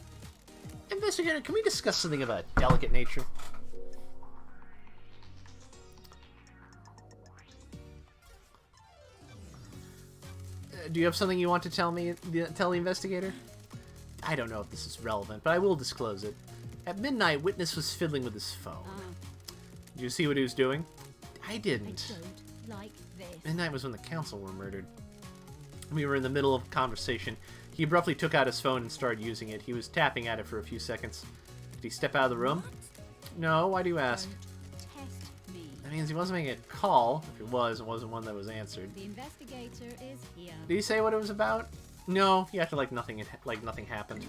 [SPEAKER 1] Investigator, can we discuss something of a delicate nature? Do you have something you want to tell me? Tell the investigator? I don't know if this is relevant, but I will disclose it. At midnight, Witness was fiddling with his phone. Do you see what he was doing? I
[SPEAKER 2] I
[SPEAKER 1] didn't.
[SPEAKER 2] don't like this.
[SPEAKER 1] Midnight was when the council were murdered. We were in the middle of a conversation. He abruptly took out his phone and started using it. He was tapping at it for a few seconds. Did he step out of the room? No, why do you ask?
[SPEAKER 2] Don't test me.
[SPEAKER 1] That means he wasn't making a call. If it wasn't one that was answered.
[SPEAKER 2] The investigator is here.
[SPEAKER 1] Did he say what it was about? No, he acted like nothing happened.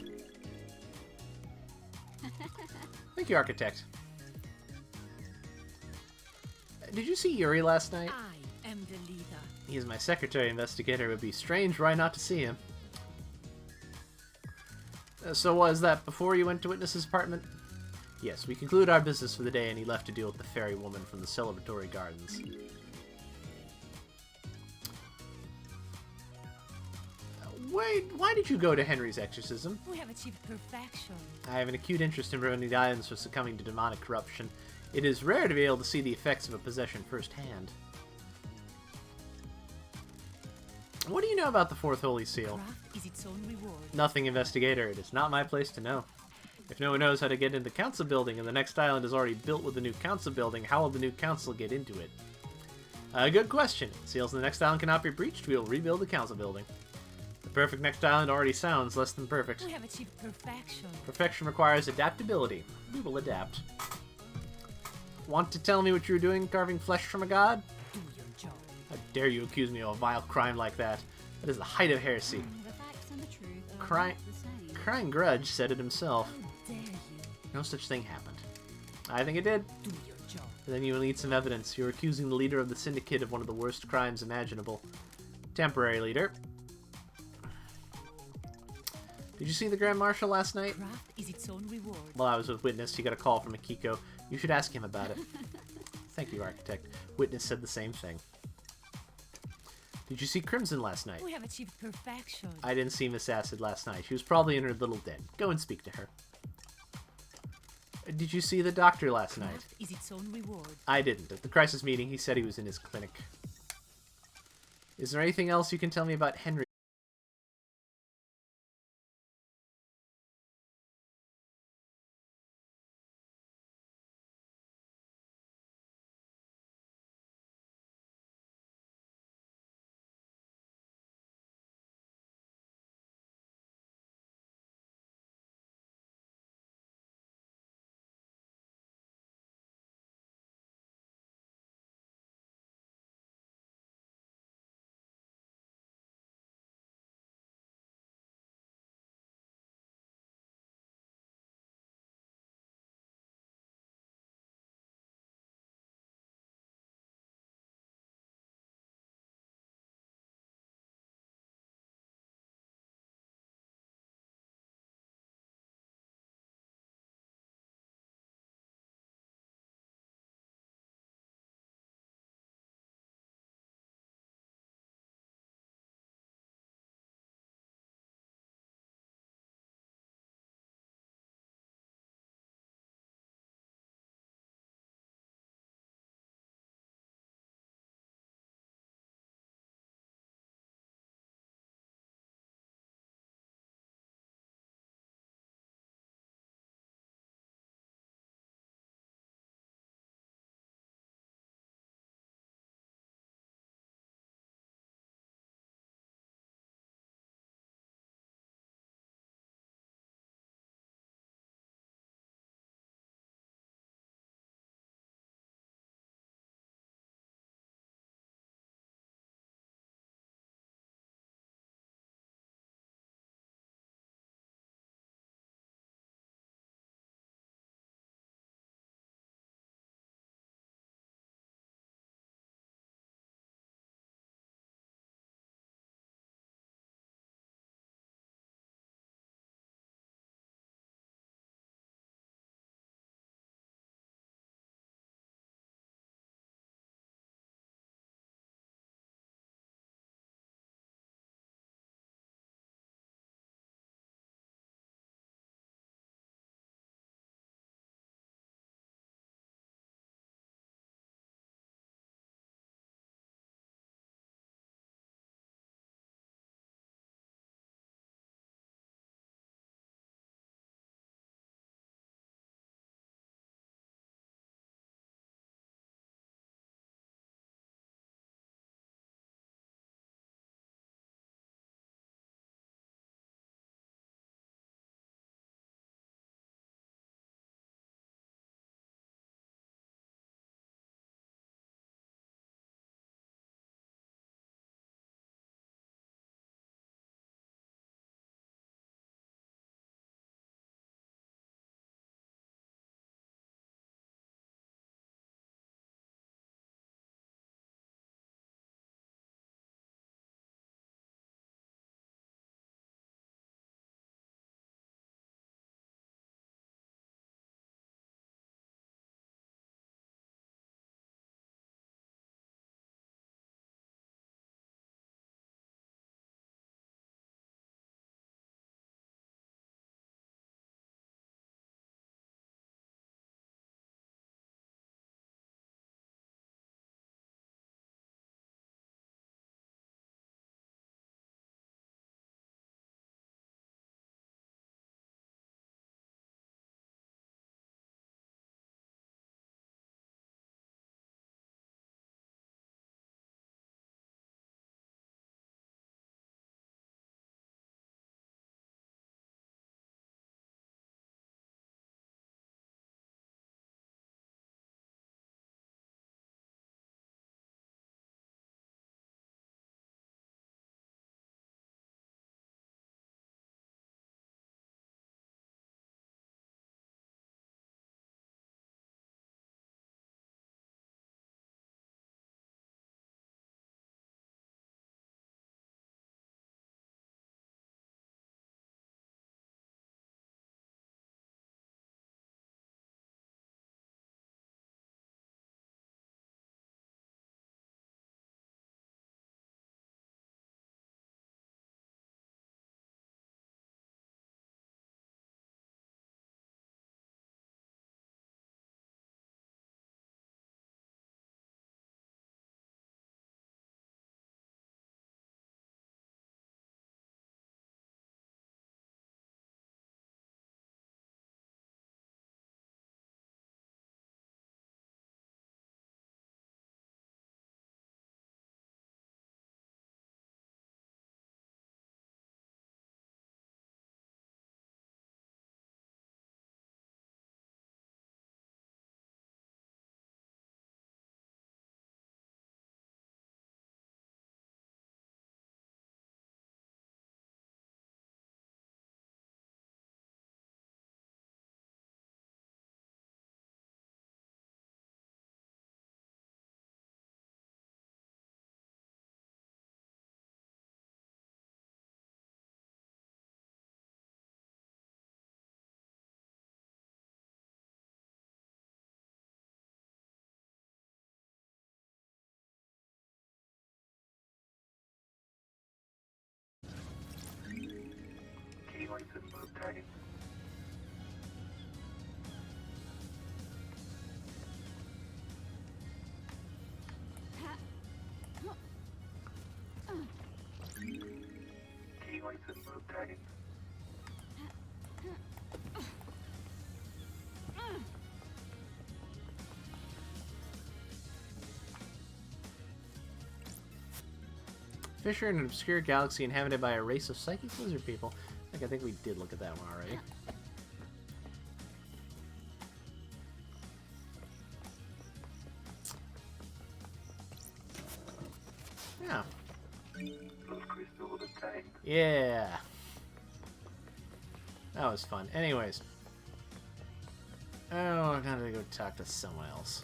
[SPEAKER 1] Thank you, Architect. Did you see Yuri last night?
[SPEAKER 6] I am the leader.
[SPEAKER 1] He is my secretary investigator. It would be strange were I not to see him. So was that before you went to witness his apartment? Yes, we concluded our business for the day and he left to deal with the fairy woman from the celebratory gardens. Wait, why did you go to Henry's exorcism?
[SPEAKER 6] We have achieved perfection.
[SPEAKER 1] I have an acute interest in ruining the islands for succumbing to demonic corruption. It is rare to be able to see the effects of a possession firsthand. What do you know about the Fourth Holy Seal?
[SPEAKER 6] Craft is its own reward.
[SPEAKER 1] Nothing, Investigator. It is not my place to know. If no one knows how to get into the council building and the next island is already built with the new council building, how will the new council get into it? Good question. Seals in the next island cannot be breached. We will rebuild the council building. The perfect next island already sounds less than perfect.
[SPEAKER 6] We have achieved perfection.
[SPEAKER 1] Perfection requires adaptability. We will adapt. Want to tell me what you were doing carving flesh from a god?
[SPEAKER 6] Do your job.
[SPEAKER 1] How dare you accuse me of a vile crime like that? That is the height of heresy.
[SPEAKER 2] The facts and the truth are
[SPEAKER 1] Cry-
[SPEAKER 2] not the same.
[SPEAKER 1] Crying Grudge said it himself.
[SPEAKER 6] How dare you?
[SPEAKER 1] No such thing happened. I think it did.
[SPEAKER 6] Do your job.
[SPEAKER 1] Then you will need some evidence. You're accusing the leader of the syndicate of one of the worst crimes imaginable. Temporary leader. Did you see the Grand Marshal last night?
[SPEAKER 6] Craft is its own reward.
[SPEAKER 1] While I was with Witness, he got a call from Akiko. You should ask him about it. Thank you, Architect. Witness said the same thing. Did you see Crimson last night?
[SPEAKER 6] We have achieved perfection.
[SPEAKER 1] I didn't see Miss Acid last night. She was probably in her little den. Go and speak to her. Did you see the doctor last night?
[SPEAKER 6] Craft is its own reward.
[SPEAKER 1] I didn't. At the crisis meeting, he said he was in his clinic. Is there anything else you can tell me about Henry?
[SPEAKER 4] obtained. Key license obtained.
[SPEAKER 1] Fisher in an obscure galaxy inhabited by a race of psychic lizard people. I think we did look at that one already. Yeah.
[SPEAKER 4] Lost crystal obtained.
[SPEAKER 1] Yeah. That was fun. Anyways. Oh, I gotta go talk to someone else.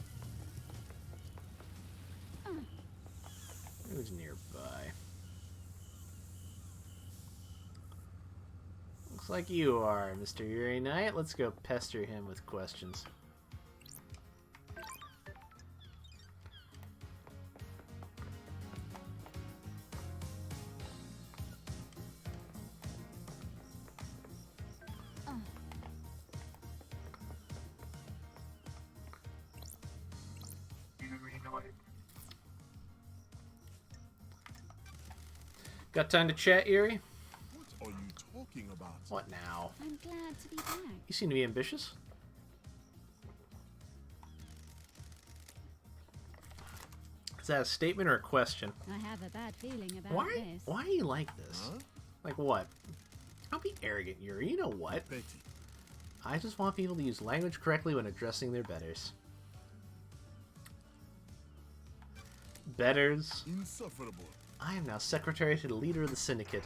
[SPEAKER 1] Who's nearby? Looks like you are, Mr. Yuri Knight. Let's go pester him with questions.
[SPEAKER 4] Yuri Knight.
[SPEAKER 1] Got time to chat, Yuri?
[SPEAKER 5] What are you talking about?
[SPEAKER 1] What now?
[SPEAKER 2] I'm glad to be back.
[SPEAKER 1] You seem to be ambitious. Is that a statement or a question?
[SPEAKER 2] I have a bad feeling about
[SPEAKER 1] Why?
[SPEAKER 2] this.
[SPEAKER 1] Why are you like this?
[SPEAKER 5] Huh?
[SPEAKER 1] Like what? Don't be arrogant, Yuri. You know what?
[SPEAKER 5] Betty.
[SPEAKER 1] I just want people to use language correctly when addressing their betters. Betters.
[SPEAKER 5] Insufferable.
[SPEAKER 1] I am now secretary to the leader of the syndicate.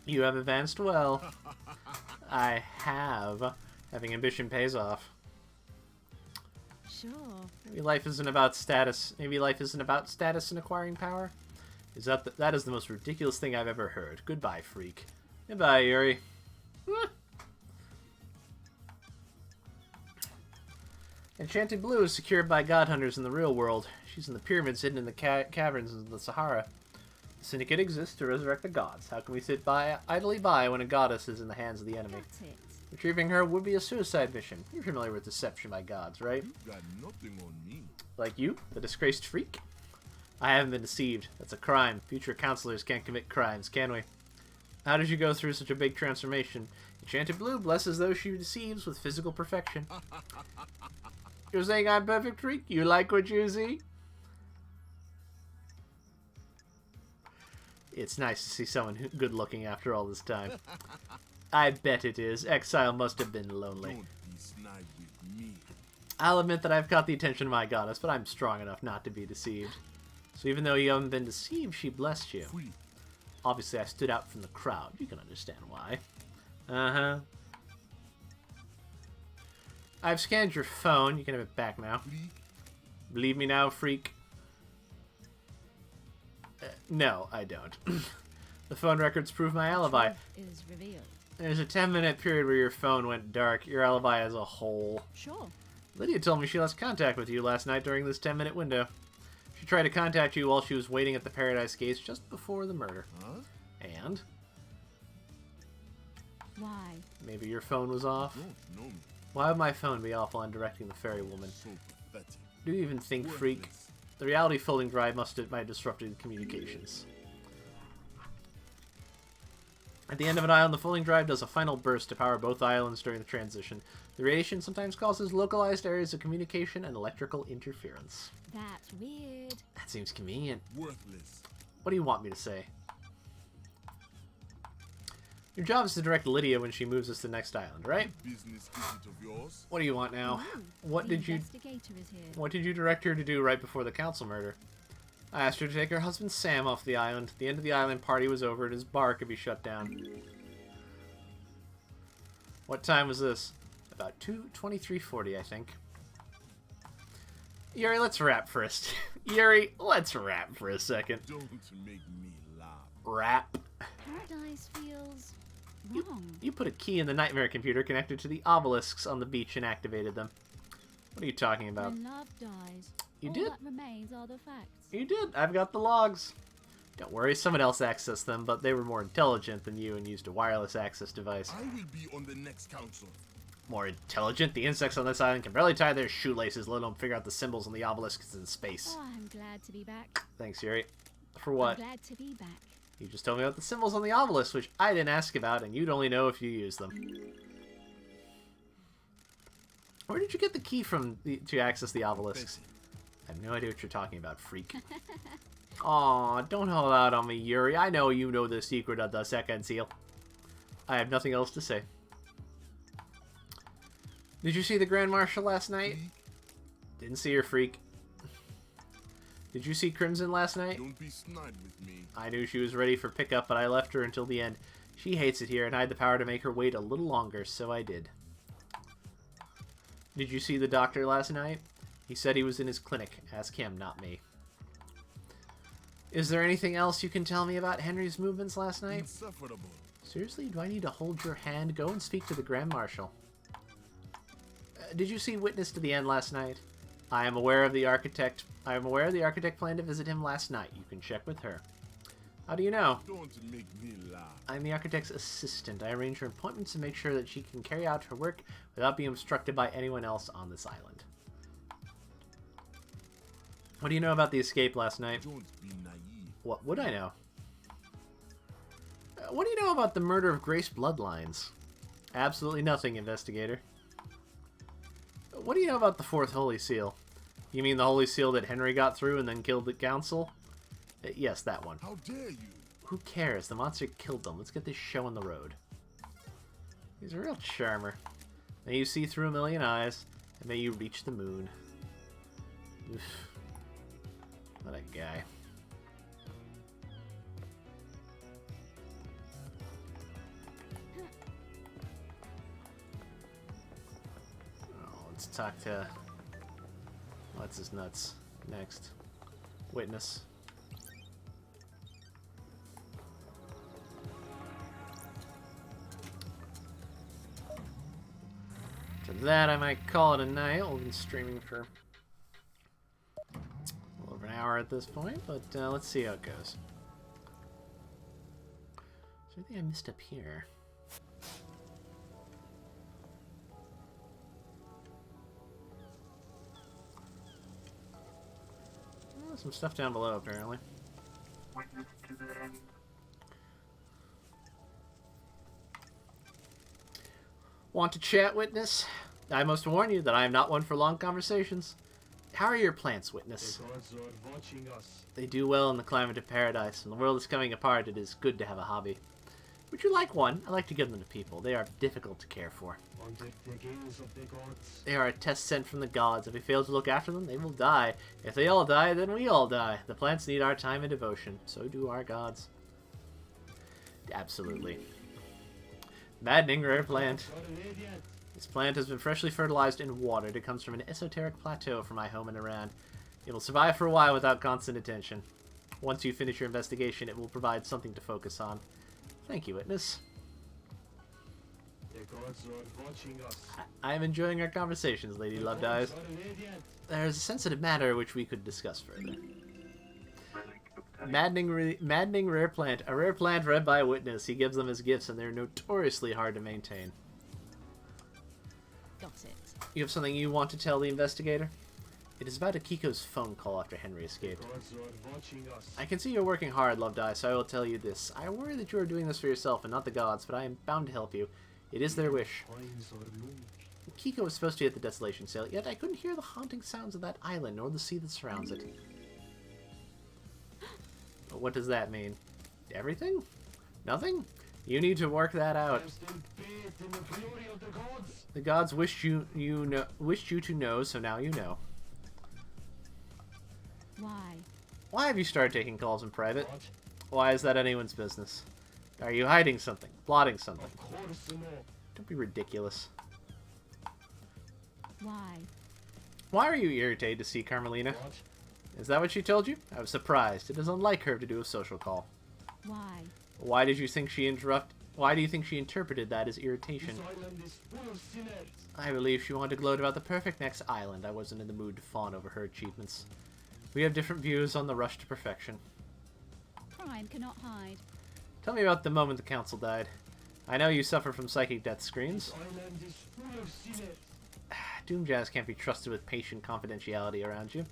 [SPEAKER 1] You have advanced well. I have. Having ambition pays off.
[SPEAKER 2] Sure.
[SPEAKER 1] Maybe life isn't about status. Maybe life isn't about status and acquiring power. That is the most ridiculous thing I've ever heard. Goodbye, freak. Goodbye, Yuri. Enchanted Blue is secured by god hunters in the real world. She's in the pyramids hidden in the caverns of the Sahara. The syndicate exists to resurrect the gods. How can we sit idly by when a goddess is in the hands of the enemy?
[SPEAKER 2] Got it.
[SPEAKER 1] Retrieving her would be a suicide mission. You're familiar with deception by gods, right?
[SPEAKER 5] Got nothing on me.
[SPEAKER 1] Like you, the disgraced freak? I haven't been deceived. That's a crime. Future counselors can't commit crimes, can we? How did you go through such a big transformation? Enchanted Blue blesses those she deceives with physical perfection. You're saying I'm perfect, freak? You like what you see? It's nice to see someone good looking after all this time. I bet it is. Exile must have been lonely.
[SPEAKER 5] Don't be snide with me.
[SPEAKER 1] I'll admit that I've caught the attention of my goddess, but I'm strong enough not to be deceived. So even though you haven't been deceived, she blessed you.
[SPEAKER 5] Free.
[SPEAKER 1] Obviously, I stood out from the crowd. You can understand why. Uh-huh. I've scanned your phone. You can have it back now.
[SPEAKER 5] Free.
[SPEAKER 1] Believe me now, freak? No, I don't. The phone records prove my alibi.
[SPEAKER 2] Truth is revealed.
[SPEAKER 1] There's a 10-minute period where your phone went dark. Your alibi as a whole.
[SPEAKER 2] Sure.
[SPEAKER 1] Lydia told me she lost contact with you last night during this 10-minute window. She tried to contact you while she was waiting at the Paradise Gates just before the murder.
[SPEAKER 5] Huh?
[SPEAKER 1] And?
[SPEAKER 2] Why?
[SPEAKER 1] Maybe your phone was off?
[SPEAKER 5] Don't know me.
[SPEAKER 1] Why would my phone be off while I'm directing the fairy woman?
[SPEAKER 5] So pathetic.
[SPEAKER 1] Do you even think, freak?
[SPEAKER 5] Worthless.
[SPEAKER 1] The reality folding drive might have disrupted communications. At the end of an island, the folding drive does a final burst to power both islands during the transition. The radiation sometimes causes localized areas of communication and electrical interference.
[SPEAKER 2] That's weird.
[SPEAKER 1] That seems convenient.
[SPEAKER 5] Worthless.
[SPEAKER 1] What do you want me to say? Your job is to direct Lydia when she moves us to the next island, right?
[SPEAKER 5] Business isn't of yours.
[SPEAKER 1] What do you want now?
[SPEAKER 2] Ooh,
[SPEAKER 1] What
[SPEAKER 2] the
[SPEAKER 1] did you
[SPEAKER 2] investigator is here.
[SPEAKER 1] What did you direct her to do right before the council murder? I asked her to take her husband Sam off the island. The end of the island party was over and his bar could be shut down. What time was this? About 23:40, I think. Yuri, let's rap first. Yuri, let's rap for a second.
[SPEAKER 5] Don't make me laugh.
[SPEAKER 1] Rap.
[SPEAKER 2] Paradise feels wrong.
[SPEAKER 1] You put a key in the nightmare computer connected to the obelisks on the beach and activated them. What are you talking about?
[SPEAKER 2] When love dies,
[SPEAKER 1] You
[SPEAKER 2] all
[SPEAKER 1] did?
[SPEAKER 2] that remains are the facts.
[SPEAKER 1] You did. I've got the logs. Don't worry, someone else accessed them, but they were more intelligent than you and used a wireless access device.
[SPEAKER 5] I will be on the next council.
[SPEAKER 1] More intelligent? The insects on this island can barely tie their shoelaces, let alone figure out the symbols on the obelisks in space.
[SPEAKER 2] Oh, I'm glad to be back.
[SPEAKER 1] Thanks, Yuri. For what?
[SPEAKER 2] I'm glad to be back.
[SPEAKER 1] You just told me about the symbols on the obelisk, which I didn't ask about, and you'd only know if you use them. Where did you get the key from to access the obelisks? I have no idea what you're talking about, freak. Aw, don't hold out on me, Yuri. I know you know the secret of the second seal. I have nothing else to say. Did you see the Grand Marshal last night? Didn't see her, freak. Did you see Crimson last night?
[SPEAKER 5] Don't be snide with me.
[SPEAKER 1] I knew she was ready for pickup, but I left her until the end. She hates it here, and I had the power to make her wait a little longer, so I did. Did you see the doctor last night? He said he was in his clinic. Ask him, not me. Is there anything else you can tell me about Henry's movements last night?
[SPEAKER 5] Insufferable.
[SPEAKER 1] Seriously, do I need to hold your hand? Go and speak to the Grand Marshal. Did you see Witness to the End last night? I am aware the architect planned to visit him last night. You can check with her. How do you know?
[SPEAKER 5] Don't make me laugh.
[SPEAKER 1] I'm the architect's assistant. I arrange her appointments to make sure that she can carry out her work without being obstructed by anyone else on this island. What do you know about the escape last night?
[SPEAKER 5] Don't be naive.
[SPEAKER 1] What would I know? What do you know about the murder of Grace Bloodlines? Absolutely nothing, investigator. What do you know about the Fourth Holy Seal? You mean the Holy Seal that Henry got through and then killed the council? Yes, that one.
[SPEAKER 5] How dare you?
[SPEAKER 1] Who cares? The monster killed them. Let's get this show on the road. He's a real charmer. May you see through a million eyes, and may you reach the moon. Oof. What a guy. Oh, let's talk to... What's his nuts? Next. Witness. After that, I might call it a night. We've been streaming for a little over an hour at this point, but let's see how it goes. Is there anything I missed up here? Oh, some stuff down below, apparently.
[SPEAKER 4] Witness to the end.
[SPEAKER 1] Want to chat, Witness? I must warn you that I am not one for long conversations. How are your plants, Witness?
[SPEAKER 3] The gods are watching us.
[SPEAKER 1] They do well in the climate of paradise. When the world is coming apart, it is good to have a hobby. Would you like one? I like to give them to people. They are difficult to care for.
[SPEAKER 3] Under the gaze of the gods.
[SPEAKER 1] They are a test sent from the gods. If we fail to look after them, they will die. If they all die, then we all die. The plants need our time and devotion. So do our gods. Absolutely. Maddening rare plant. This plant has been freshly fertilized and watered. It comes from an esoteric plateau from my home in Iran. It will survive for a while without constant attention. Once you finish your investigation, it will provide something to focus on. Thank you, Witness.
[SPEAKER 3] The gods are watching us.
[SPEAKER 1] I am enjoying our conversations, Lady Loved Eyes. There is a sensitive matter which we could discuss further. Maddening rare plant. A rare plant read by a witness. He gives them as gifts, and they're notoriously hard to maintain.
[SPEAKER 2] Got it.
[SPEAKER 1] You have something you want to tell the investigator? It is about Akiko's phone call after Henry escaped.
[SPEAKER 3] The gods are watching us.
[SPEAKER 1] I can see you're working hard, Loved Eye, so I will tell you this. I worry that you are doing this for yourself and not the gods, but I am bound to help you. It is their wish.
[SPEAKER 3] Pines are moved.
[SPEAKER 1] Akiko was supposed to be at the Desolation Sale, yet I couldn't hear the haunting sounds of that island nor the sea that surrounds it. What does that mean? Everything? Nothing? You need to work that out.
[SPEAKER 3] I'm still bathed in the glory of the gods.
[SPEAKER 1] The gods wished you to know, so now you know.
[SPEAKER 2] Why?
[SPEAKER 1] Why have you started taking calls in private?
[SPEAKER 3] What?
[SPEAKER 1] Why is that anyone's business? Are you hiding something? Plotting something?
[SPEAKER 3] Of course not.
[SPEAKER 1] Don't be ridiculous.
[SPEAKER 2] Why?
[SPEAKER 1] Why are you irritated to see Carmelina?
[SPEAKER 3] What?
[SPEAKER 1] Is that what she told you? I was surprised. It is unlike her to do a social call.
[SPEAKER 2] Why?
[SPEAKER 1] Why do you think she interpreted that as irritation?
[SPEAKER 3] This island is full of sinners.
[SPEAKER 1] I believe she wanted to gloat about the perfect next island. I wasn't in the mood to fawn over her achievements. We have different views on the rush to perfection.
[SPEAKER 2] Crime cannot hide.
[SPEAKER 1] Tell me about the moment the council died. I know you suffer from psychic death screens.
[SPEAKER 3] Island is full of sinners.
[SPEAKER 1] Doomjazz can't be trusted with patient confidentiality around you.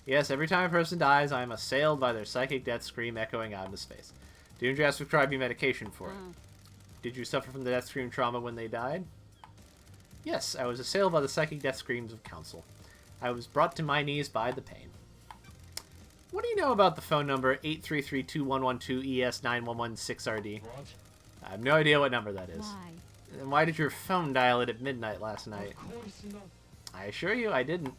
[SPEAKER 1] Yes, every time a person dies, I am assailed by their psychic death scream echoing out into space. Doomjazz prescribed you medication for it.
[SPEAKER 2] Wow.
[SPEAKER 1] Did you suffer from the death scream trauma when they died? Yes, I was assailed by the psychic death screams of council. I was brought to my knees by the pain. What do you know about the phone number 833-2112-ES9116RD?
[SPEAKER 3] What?
[SPEAKER 1] I have no idea what number that is.
[SPEAKER 2] Why?
[SPEAKER 1] And why did your phone dial it at midnight last night?
[SPEAKER 3] Of course not.
[SPEAKER 1] I assure you, I didn't.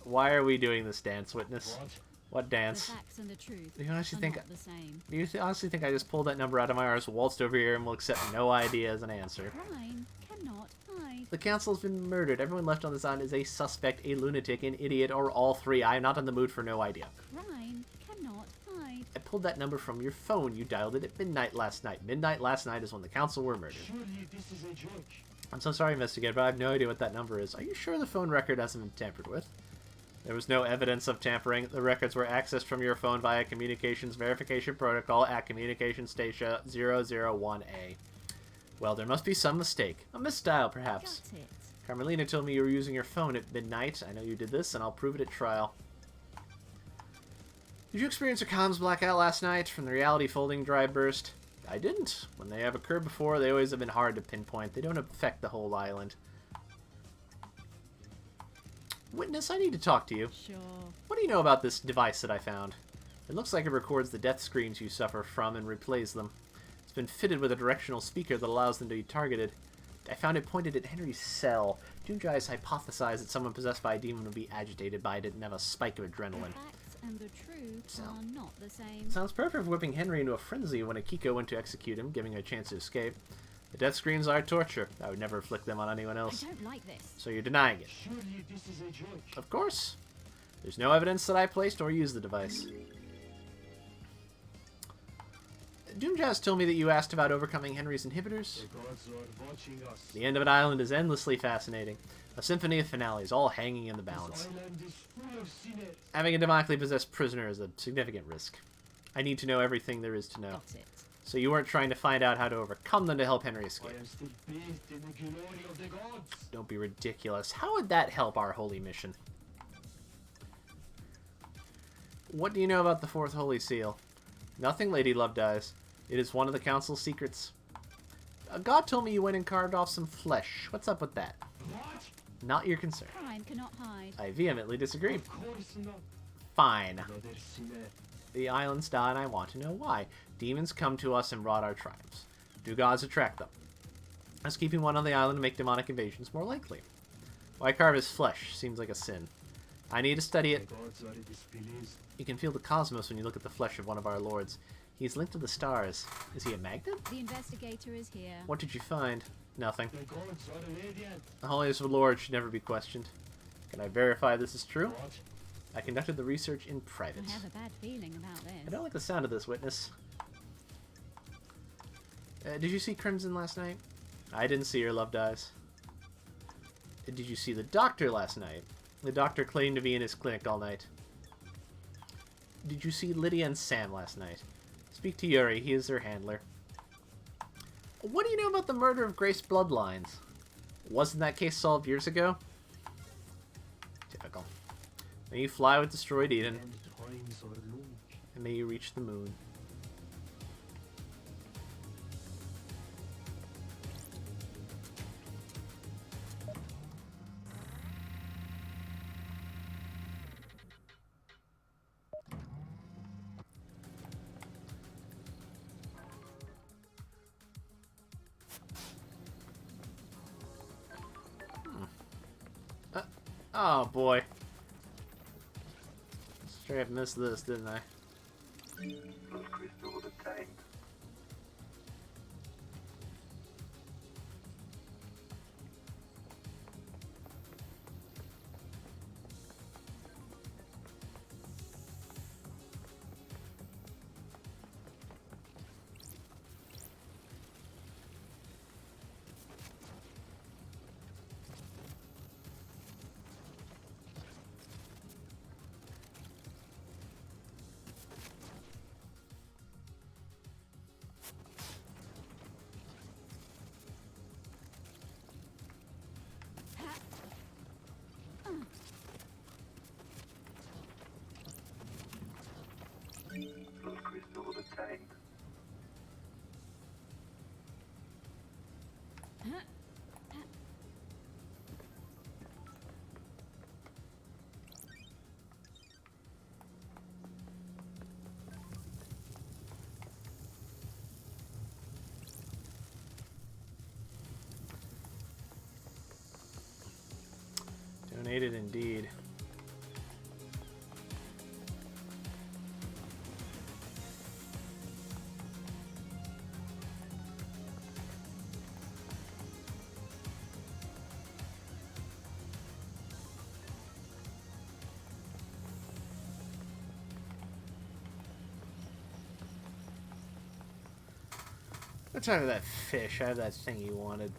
[SPEAKER 1] Why are we doing this dance, witness?
[SPEAKER 3] What?
[SPEAKER 1] What
[SPEAKER 2] The
[SPEAKER 1] dance?
[SPEAKER 2] facts and the truth
[SPEAKER 1] Do you honestly
[SPEAKER 2] are
[SPEAKER 1] think?
[SPEAKER 2] not the same.
[SPEAKER 1] Do you honestly think I just pulled that number out of my arse, waltzed over here, and will accept no idea as an answer?
[SPEAKER 2] Crime cannot hide.
[SPEAKER 1] The council's been murdered. Everyone left on this island is a suspect, a lunatic, an idiot, or all three. I am not in the mood for no idea.
[SPEAKER 2] Crime cannot hide.
[SPEAKER 1] I pulled that number from your phone. You dialed it at midnight last night. Midnight last night is when the council were murdered.
[SPEAKER 3] Surely this is a joke.
[SPEAKER 1] I'm so sorry, investigator, but I have no idea what that number is. Are you sure the phone record hasn't been tampered with? There was no evidence of tampering. The records were accessed from your phone via Communications Verification Protocol at Communication Station 001A. Well, there must be some mistake. A misdial, perhaps.
[SPEAKER 2] Got it.
[SPEAKER 1] Carmelina told me you were using your phone at midnight. I know you did this, and I'll prove it at trial. Did you experience a comms blackout last night from the reality folding drive burst? I didn't. When they have occurred before, they always have been hard to pinpoint. They don't affect the whole island. Witness, I need to talk to you.
[SPEAKER 2] Sure.
[SPEAKER 1] What do you know about this device that I found? It looks like it records the death screams you suffer from and replays them. It's been fitted with a directional speaker that allows them to be targeted. I found it pointed at Henry's cell. Doomjazz hypothesized that someone possessed by a demon would be agitated by it and have a spike of
[SPEAKER 2] The
[SPEAKER 1] adrenaline.
[SPEAKER 2] facts and the truth
[SPEAKER 1] So-
[SPEAKER 2] are not the same.
[SPEAKER 1] Sounds perfect for whipping Henry into a frenzy when Akiko went to execute him, giving him a chance to escape. The death screams are torture. I would never inflict them on anyone
[SPEAKER 2] I
[SPEAKER 1] else.
[SPEAKER 2] don't like this.
[SPEAKER 1] So you're denying it?
[SPEAKER 3] Surely this is a joke.
[SPEAKER 1] Of course. There's no evidence that I placed or used the device. Doomjazz told me that you asked about overcoming Henry's inhibitors.
[SPEAKER 3] The gods are watching us.
[SPEAKER 1] The end of an island is endlessly fascinating. A symphony of finales, all hanging in the
[SPEAKER 3] This
[SPEAKER 1] balance.
[SPEAKER 3] island is full of sinners.
[SPEAKER 1] Having a demonically possessed prisoner is a significant risk. I need to know everything there is to know.
[SPEAKER 2] Got it.
[SPEAKER 1] So you weren't trying to find out how to overcome them to help Henry
[SPEAKER 3] I
[SPEAKER 1] escape.
[SPEAKER 3] am still bathed in the glory of the gods.
[SPEAKER 1] Don't be ridiculous. How would that help our holy mission? What do you know about the fourth holy seal? Nothing, Lady Love Dies. It is one of the council's secrets. God told me you went and carved off some flesh. What's up with that?
[SPEAKER 3] What?
[SPEAKER 1] Not your concern.
[SPEAKER 2] Crime cannot hide.
[SPEAKER 1] I vehemently disagree.
[SPEAKER 3] Of course not.
[SPEAKER 1] Fine.
[SPEAKER 3] Another sinner.
[SPEAKER 1] The islands die, and I want to know why. Demons come to us and rot our tribes. Do gods attract them? Does keeping one on the island make demonic invasions more likely? Why carve his flesh? Seems like a sin. I need to study
[SPEAKER 3] The
[SPEAKER 1] it.
[SPEAKER 3] gods are displeased.
[SPEAKER 1] You can feel the cosmos when you look at the flesh of one of our lords. He's linked to the stars. Is he a magnet?
[SPEAKER 2] The investigator is here.
[SPEAKER 1] What did you find? Nothing.
[SPEAKER 3] The gods are radiant.
[SPEAKER 1] The holiness of the Lord should never be questioned. Can I verify this is true?
[SPEAKER 3] What?
[SPEAKER 1] I conducted the research in
[SPEAKER 2] I
[SPEAKER 1] private.
[SPEAKER 2] have a bad feeling about
[SPEAKER 1] I
[SPEAKER 2] this.
[SPEAKER 1] don't like the sound of this, witness. Did you see Crimson last night? I didn't see her, Love Dies. Did you see the doctor last night? The doctor claimed to be in his clinic all night. Did you see Lydia and Sam last night? Speak to Yuri, he is their handler. What do you know about the murder of Grace Bloodlines? Wasn't that case solved years ago? Typical. May you fly with destroyed Eden,
[SPEAKER 3] And times are long.
[SPEAKER 1] and may you reach the moon. Oh boy. Straight up missed this, didn't I?
[SPEAKER 4] Blood crystal obtained.
[SPEAKER 1] Made it indeed. Let's have that fish. I have that thing you wanted.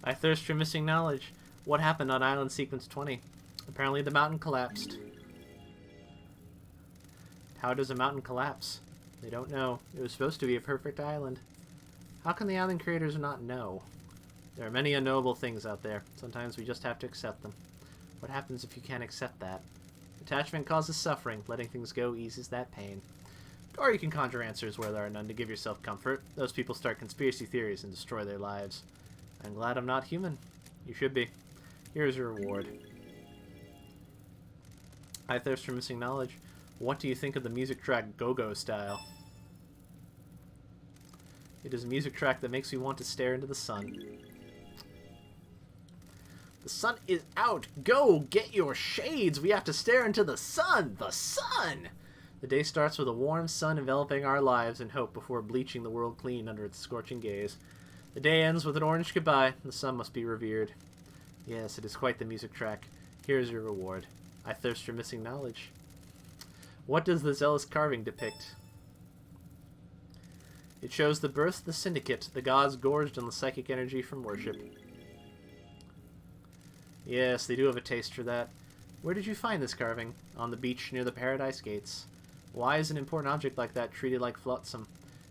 [SPEAKER 1] I thirst for missing knowledge. What happened on Island Sequence 20? Apparently the mountain collapsed. How does a mountain collapse? They don't know. It was supposed to be a perfect island. How can the island creators not know? There are many unknowable things out there. Sometimes we just have to accept them. What happens if you can't accept that? Attachment causes suffering. Letting things go eases that pain. Or you can conjure answers where there are none to give yourself comfort. Those people start conspiracy theories and destroy their lives. I'm glad I'm not human. You should be. Here's your reward. I thirst for missing knowledge. What do you think of the music track Go-Go Style? It is a music track that makes me want to stare into the sun. The sun is out! Go! Get your shades! We have to stare into the sun! The sun! The day starts with a warm sun enveloping our lives in hope before bleaching the world clean under its scorching gaze. The day ends with an orange goodbye. The sun must be revered. Yes, it is quite the music track. Here is your reward. I thirst for missing knowledge. What does the zealous carving depict? It shows the birth of the Syndicate, the gods gorged on the psychic energy from worship. Yes, they do have a taste for that. Where did you find this carving? On the beach near the Paradise Gates. Why is an important object like that treated like flotsam?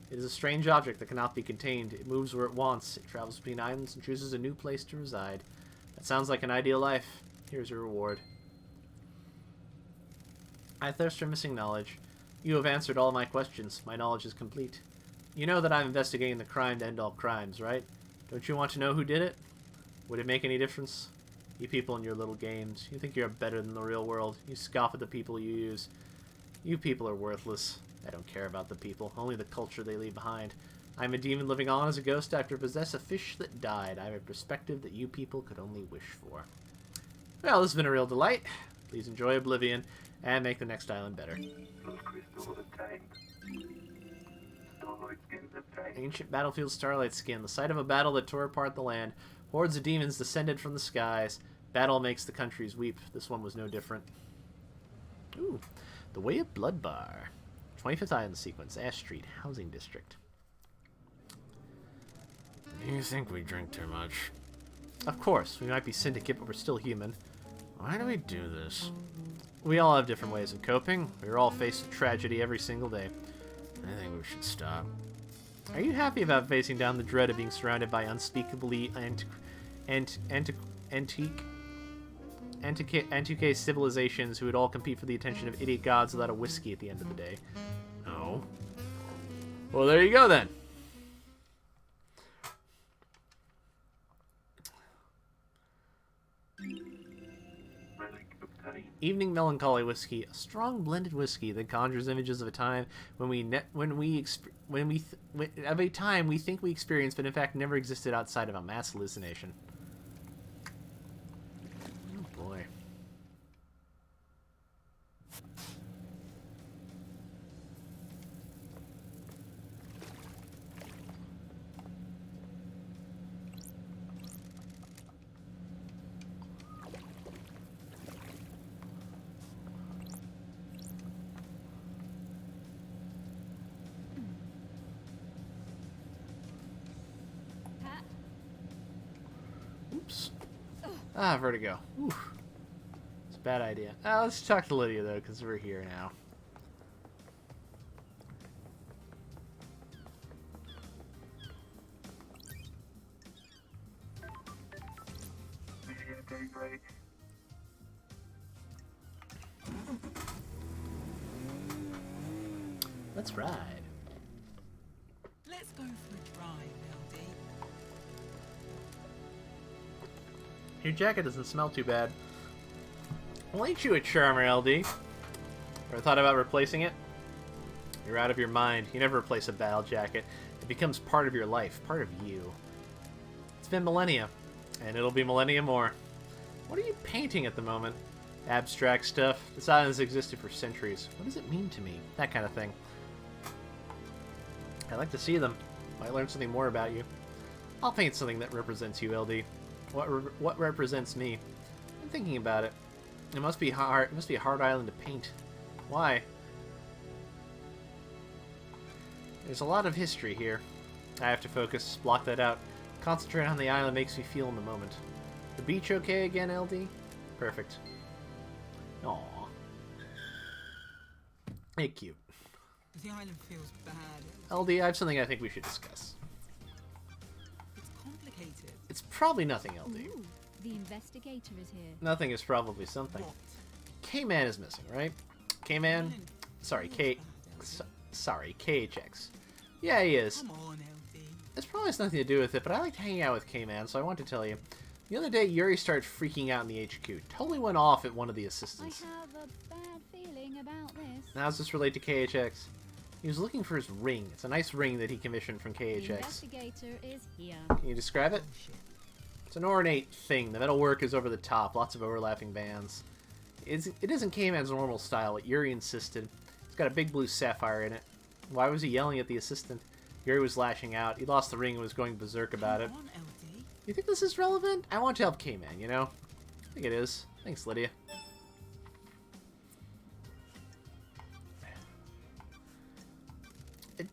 [SPEAKER 1] It is a strange object that cannot be contained. It moves where it wants. It travels between islands and chooses a new place to reside. That sounds like an ideal life. Here's your reward. I thirst for missing knowledge. You have answered all my questions. My knowledge is complete. You know that I'm investigating the crime to end all crimes, right? Don't you want to know who did it? Would it make any difference? You people in your little games. You think you're better than the real world. You scoff at the people you use. You people are worthless. I don't care about the people, only the culture they leave behind. I'm a demon living on as a ghost after possess a fish that died. I have a perspective that you people could only wish for. Well, this has been a real delight. Please enjoy Oblivion, and make the next island better.
[SPEAKER 4] Those crystals obtained. Starlight skins obtained.
[SPEAKER 1] Ancient battlefield starlight skin. The site of a battle that tore apart the land. Hordes of demons descended from the skies. Battle makes the countries weep. This one was no different. Ooh. The Way of Blood Bar. 25th Island Sequence, Ash Street, Housing District. You think we drink too much? Of course. We might be syndicate, but we're still human. Why do we do this? We all have different ways of coping. We're all faced with tragedy every single day. I think we should stop. Are you happy about facing down the dread of being surrounded by unspeakably antique civilizations who would all compete for the attention of idiot gods without a whiskey at the end of the day? No. Well, there you go then.
[SPEAKER 4] Relic obtained.
[SPEAKER 1] Evening Melancholy Whiskey, a strong blended whiskey that conjures images of a time when we think we experienced, but in fact never existed outside of a mass hallucination. Oh boy. Oops. Ah, vertigo. Oof. It's a bad idea. Let's talk to Lydia, though, because we're here now.
[SPEAKER 4] Maybe a daybreak.
[SPEAKER 1] Let's ride.
[SPEAKER 6] Let's go for a drive, LD.
[SPEAKER 1] Your jacket doesn't smell too bad. Well, ain't you a charmer, LD? Ever thought about replacing it? You're out of your mind. You never replace a battle jacket. It becomes part of your life, part of you. It's been millennia, and it'll be millennia more. What are you painting at the moment? Abstract stuff. This island has existed for centuries. What does it mean to me? That kind of thing. I'd like to see them. Might learn something more about you. I'll paint something that represents you, LD. What represents me? I'm thinking about it. It must be hard. It must be a hard island to paint. Why? There's a lot of history here. I have to focus, block that out. Concentrate on the island makes me feel in the moment. The beach okay again, LD? Perfect. Aww. Hey, cute.
[SPEAKER 6] The island feels bad.
[SPEAKER 1] LD, I have something I think we should discuss.
[SPEAKER 6] It's complicated.
[SPEAKER 1] It's probably nothing, LD.
[SPEAKER 2] Ooh, the investigator is here.
[SPEAKER 1] Nothing is probably something.
[SPEAKER 6] What?
[SPEAKER 1] K-Man is missing, right? K-Man?
[SPEAKER 6] Island
[SPEAKER 1] Sorry,
[SPEAKER 6] feels bad, LD.
[SPEAKER 1] Sorry, KHX. Yeah, he is.
[SPEAKER 6] Come on, LD.
[SPEAKER 1] This probably has nothing to do with it, but I liked hanging out with K-Man, so I want to tell you. The other day, Yuri started freaking out in the HQ. Totally went off at one of the
[SPEAKER 2] I
[SPEAKER 1] assistants.
[SPEAKER 2] have a bad feeling about this.
[SPEAKER 1] Now, how does this relate to KHX? He was looking for his ring. It's a nice ring that he commissioned from
[SPEAKER 2] The
[SPEAKER 1] KHX.
[SPEAKER 2] investigator is here.
[SPEAKER 1] Can you describe it?
[SPEAKER 6] Bullshit.
[SPEAKER 1] It's an ornate thing. The metalwork is over the top. Lots of overlapping bands. It isn't K-Man's normal style, but Yuri insisted. It's got a big blue sapphire in it. Why was he yelling at the assistant? Yuri was lashing out. He lost the ring and was going berserk about it.
[SPEAKER 6] Come on, LD.
[SPEAKER 1] You think this is relevant? I want to help K-Man, you know? I think it is. Thanks, Lydia.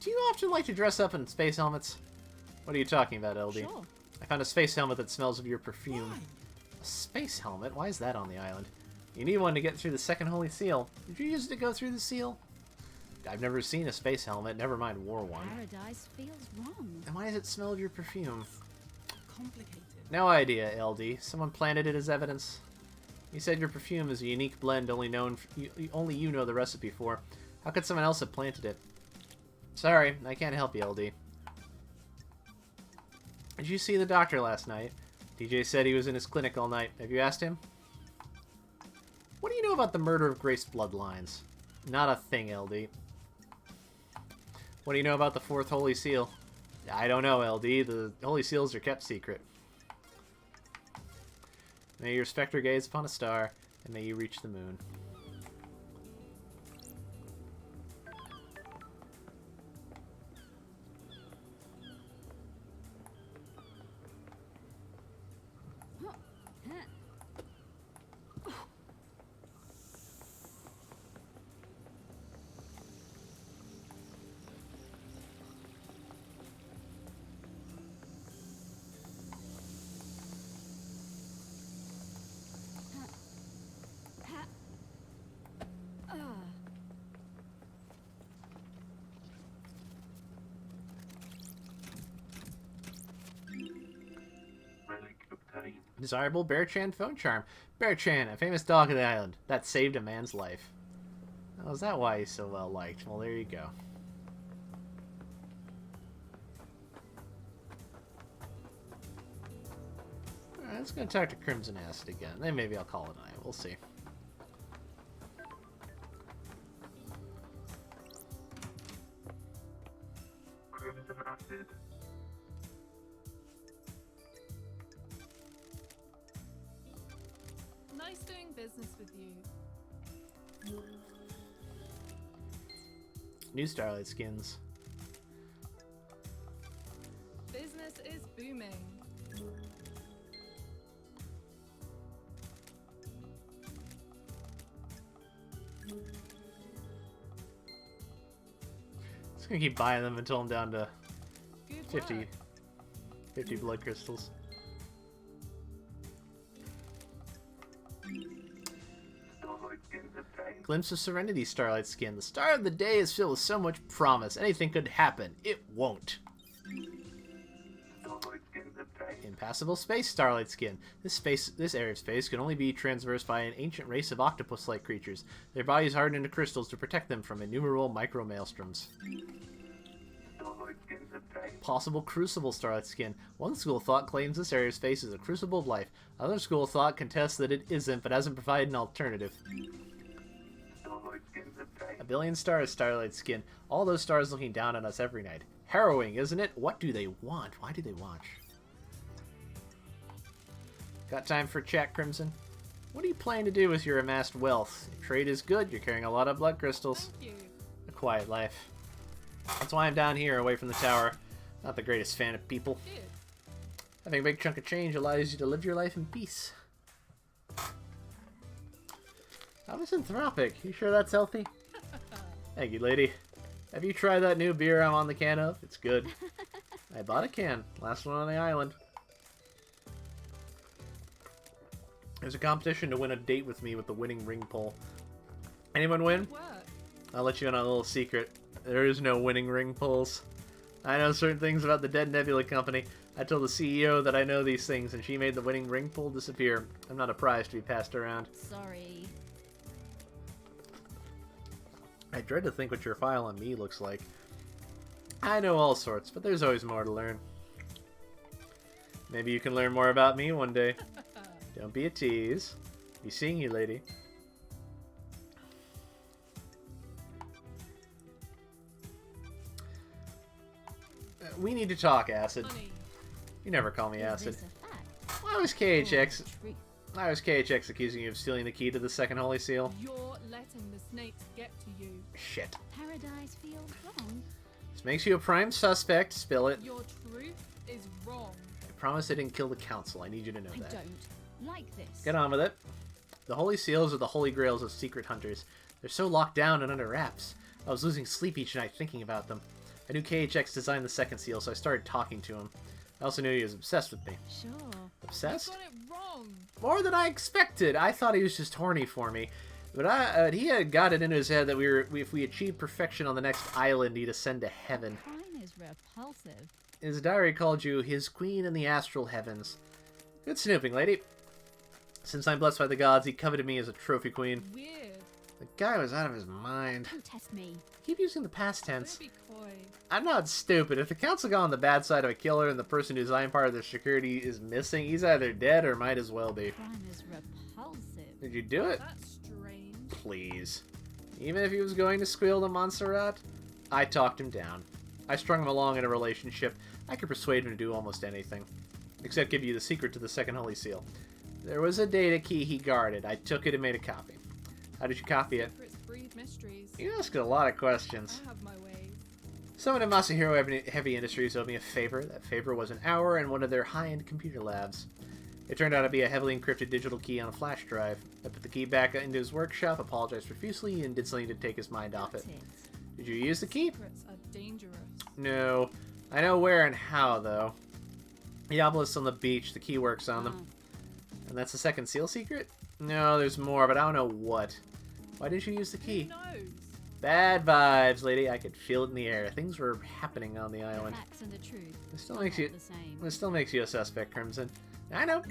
[SPEAKER 1] Do you often like to dress up in space helmets? What are you talking about, LD?
[SPEAKER 2] Sure.
[SPEAKER 1] I found a space helmet that smells of your perfume.
[SPEAKER 6] Why?
[SPEAKER 1] A space helmet? Why is that on the island? You need one to get through the second holy seal. Did you use it to go through the seal? I've never seen a space helmet, never mind wore one.
[SPEAKER 2] Paradise feels wrong.
[SPEAKER 1] And why does it smell of your perfume?
[SPEAKER 6] Complicated.
[SPEAKER 1] No idea, LD. Someone planted it as evidence. You said your perfume is a unique blend only you know the recipe for. How could someone else have planted it? Sorry, I can't help you, LD. Did you see the doctor last night? DJ said he was in his clinic all night. Have you asked him? What do you know about the murder of Grace Bloodlines? Not a thing, LD. What do you know about the fourth Holy Seal? I don't know, LD. The Holy Seals are kept secret. May your specter gaze upon a star, and may you reach the moon.
[SPEAKER 4] Relic obtained.
[SPEAKER 1] Desirable Bear-chan phone charm. Bear-chan, a famous dog of the island. That saved a man's life. Oh, is that why he's so well liked? Well, there you go. Alright, let's go talk to Crimson Acid again. Then maybe I'll call it a night. We'll see.
[SPEAKER 4] Crimson acid.
[SPEAKER 7] Nice doing business with you.
[SPEAKER 1] New Starlight skins.
[SPEAKER 7] Business is booming.
[SPEAKER 1] Just gonna keep buying them until I'm down to
[SPEAKER 7] Good
[SPEAKER 1] 50,
[SPEAKER 7] work.
[SPEAKER 1] 50 blood crystals. glimpse of serenity, Starlight Skin. The start of the day is filled with so much promise. Anything could happen. It won't.
[SPEAKER 4] Starlight Skin's obtained.
[SPEAKER 1] Impassable space, Starlight Skin. This area of space can only be traversed by an ancient race of octopus-like creatures. Their bodies harden into crystals to protect them from innumerable micro-maelstroms.
[SPEAKER 4] Starlight Skin's obtained.
[SPEAKER 1] Possible crucible, Starlight Skin. One school of thought claims this area of space is a crucible of life. Another school of thought contests that it isn't, but hasn't provided an alternative.
[SPEAKER 4] Starlight Skin's obtained.
[SPEAKER 1] A billion stars, Starlight Skin. All those stars looking down on us every night. Harrowing, isn't it? What do they want? Why do they watch? Got time for chat, Crimson? What are you planning to do with your amassed wealth? Your trade is good. You're carrying a lot of blood crystals.
[SPEAKER 7] Thank you.
[SPEAKER 1] A quiet life. That's why I'm down here, away from the tower. Not the greatest fan of people.
[SPEAKER 7] Good.
[SPEAKER 1] Having a big chunk of change allows you to live your life in peace. How misanthropic. You sure that's healthy? Thank you, lady. Have you tried that new beer I'm on the can of? It's good. I bought a can. Last one on the island. There's a competition to win a date with me with the winning ring pull. Anyone win?
[SPEAKER 7] Good work.
[SPEAKER 1] I'll let you in on a little secret. There is no winning ring pulls. I know certain things about the Dead Nebula Company. I told the CEO that I know these things, and she made the winning ring pull disappear. I'm not a prize to be passed around.
[SPEAKER 2] Sorry.
[SPEAKER 1] I dread to think what your file on me looks like. I know all sorts, but there's always more to learn. Maybe you can learn more about me one day. Don't be a tease. Be seeing you, lady. We need to talk, Acid.
[SPEAKER 7] Honey.
[SPEAKER 1] You never call me
[SPEAKER 2] Is
[SPEAKER 1] Acid.
[SPEAKER 2] this a fact
[SPEAKER 1] Why was
[SPEAKER 2] or
[SPEAKER 1] KHX?
[SPEAKER 2] a truth?
[SPEAKER 1] Why was KHX accusing you of stealing the key to the second holy seal?
[SPEAKER 7] You're letting the snakes get to you.
[SPEAKER 1] Shit.
[SPEAKER 2] Paradise feels wrong.
[SPEAKER 1] This makes you a prime suspect. Spill it.
[SPEAKER 7] Your truth is wrong.
[SPEAKER 1] I promise I didn't kill the council. I need you to know
[SPEAKER 2] I
[SPEAKER 1] that.
[SPEAKER 2] don't like this.
[SPEAKER 1] Get on with it. The holy seals are the holy grails of secret hunters. They're so locked down and under wraps. I was losing sleep each night thinking about them. I knew KHX designed the second seal, so I started talking to him. I also knew he was obsessed with me.
[SPEAKER 2] Sure.
[SPEAKER 1] Obsessed?
[SPEAKER 7] You got it wrong.
[SPEAKER 1] More than I expected. I thought he was just horny for me. But he had got it into his head that if we achieved perfection on the next island, he'd ascend to heaven.
[SPEAKER 2] Crime is repulsive.
[SPEAKER 1] His diary called you his queen in the astral heavens. Good snooping, lady. Since I'm blessed by the gods, he coveted me as a trophy queen.
[SPEAKER 7] Weird.
[SPEAKER 1] The guy was out of his mind.
[SPEAKER 2] Don't test me.
[SPEAKER 1] Keep using the past tense.
[SPEAKER 7] Don't be coy.
[SPEAKER 1] I'm not stupid. If the council got on the bad side of a killer and the person whose I'm part of their security is missing, he's either dead or might as well be.
[SPEAKER 2] Crime is repulsive.
[SPEAKER 1] Did you do it?
[SPEAKER 7] That's strange.
[SPEAKER 1] Please. Even if he was going to squeal to Montserrat, I talked him down. I strung him along in a relationship. I could persuade him to do almost anything. Except give you the secret to the second holy seal. There was a data key he guarded. I took it and made a copy. How did you copy it?
[SPEAKER 7] Secrets breed mysteries.
[SPEAKER 1] You ask a lot of questions.
[SPEAKER 7] I have my ways.
[SPEAKER 1] Someone at Masahiro Heavy Industries owed me a favor. That favor was an hour in one of their high-end computer labs. It turned out to be a heavily encrypted digital key on a flash drive. I put the key back into his workshop, apologized profusely, and did something to take his mind off it.
[SPEAKER 2] That's it.
[SPEAKER 1] Did you use the key?
[SPEAKER 7] Secrets are dangerous.
[SPEAKER 1] No. I know where and how, though. The obelisks on the beach, the key works on them.
[SPEAKER 2] Oh,
[SPEAKER 1] And that's the second seal secret? No, there's more, but I don't know what. Why didn't you use the
[SPEAKER 7] Who
[SPEAKER 1] key?
[SPEAKER 7] knows?
[SPEAKER 1] Bad vibes, lady. I could feel it in the air. Things were happening on the
[SPEAKER 2] the
[SPEAKER 1] island.
[SPEAKER 2] facts and the truth.
[SPEAKER 1] It still
[SPEAKER 2] are
[SPEAKER 1] makes
[SPEAKER 2] not
[SPEAKER 1] you.
[SPEAKER 2] the same.
[SPEAKER 1] It still makes you a suspect, Crimson. I know.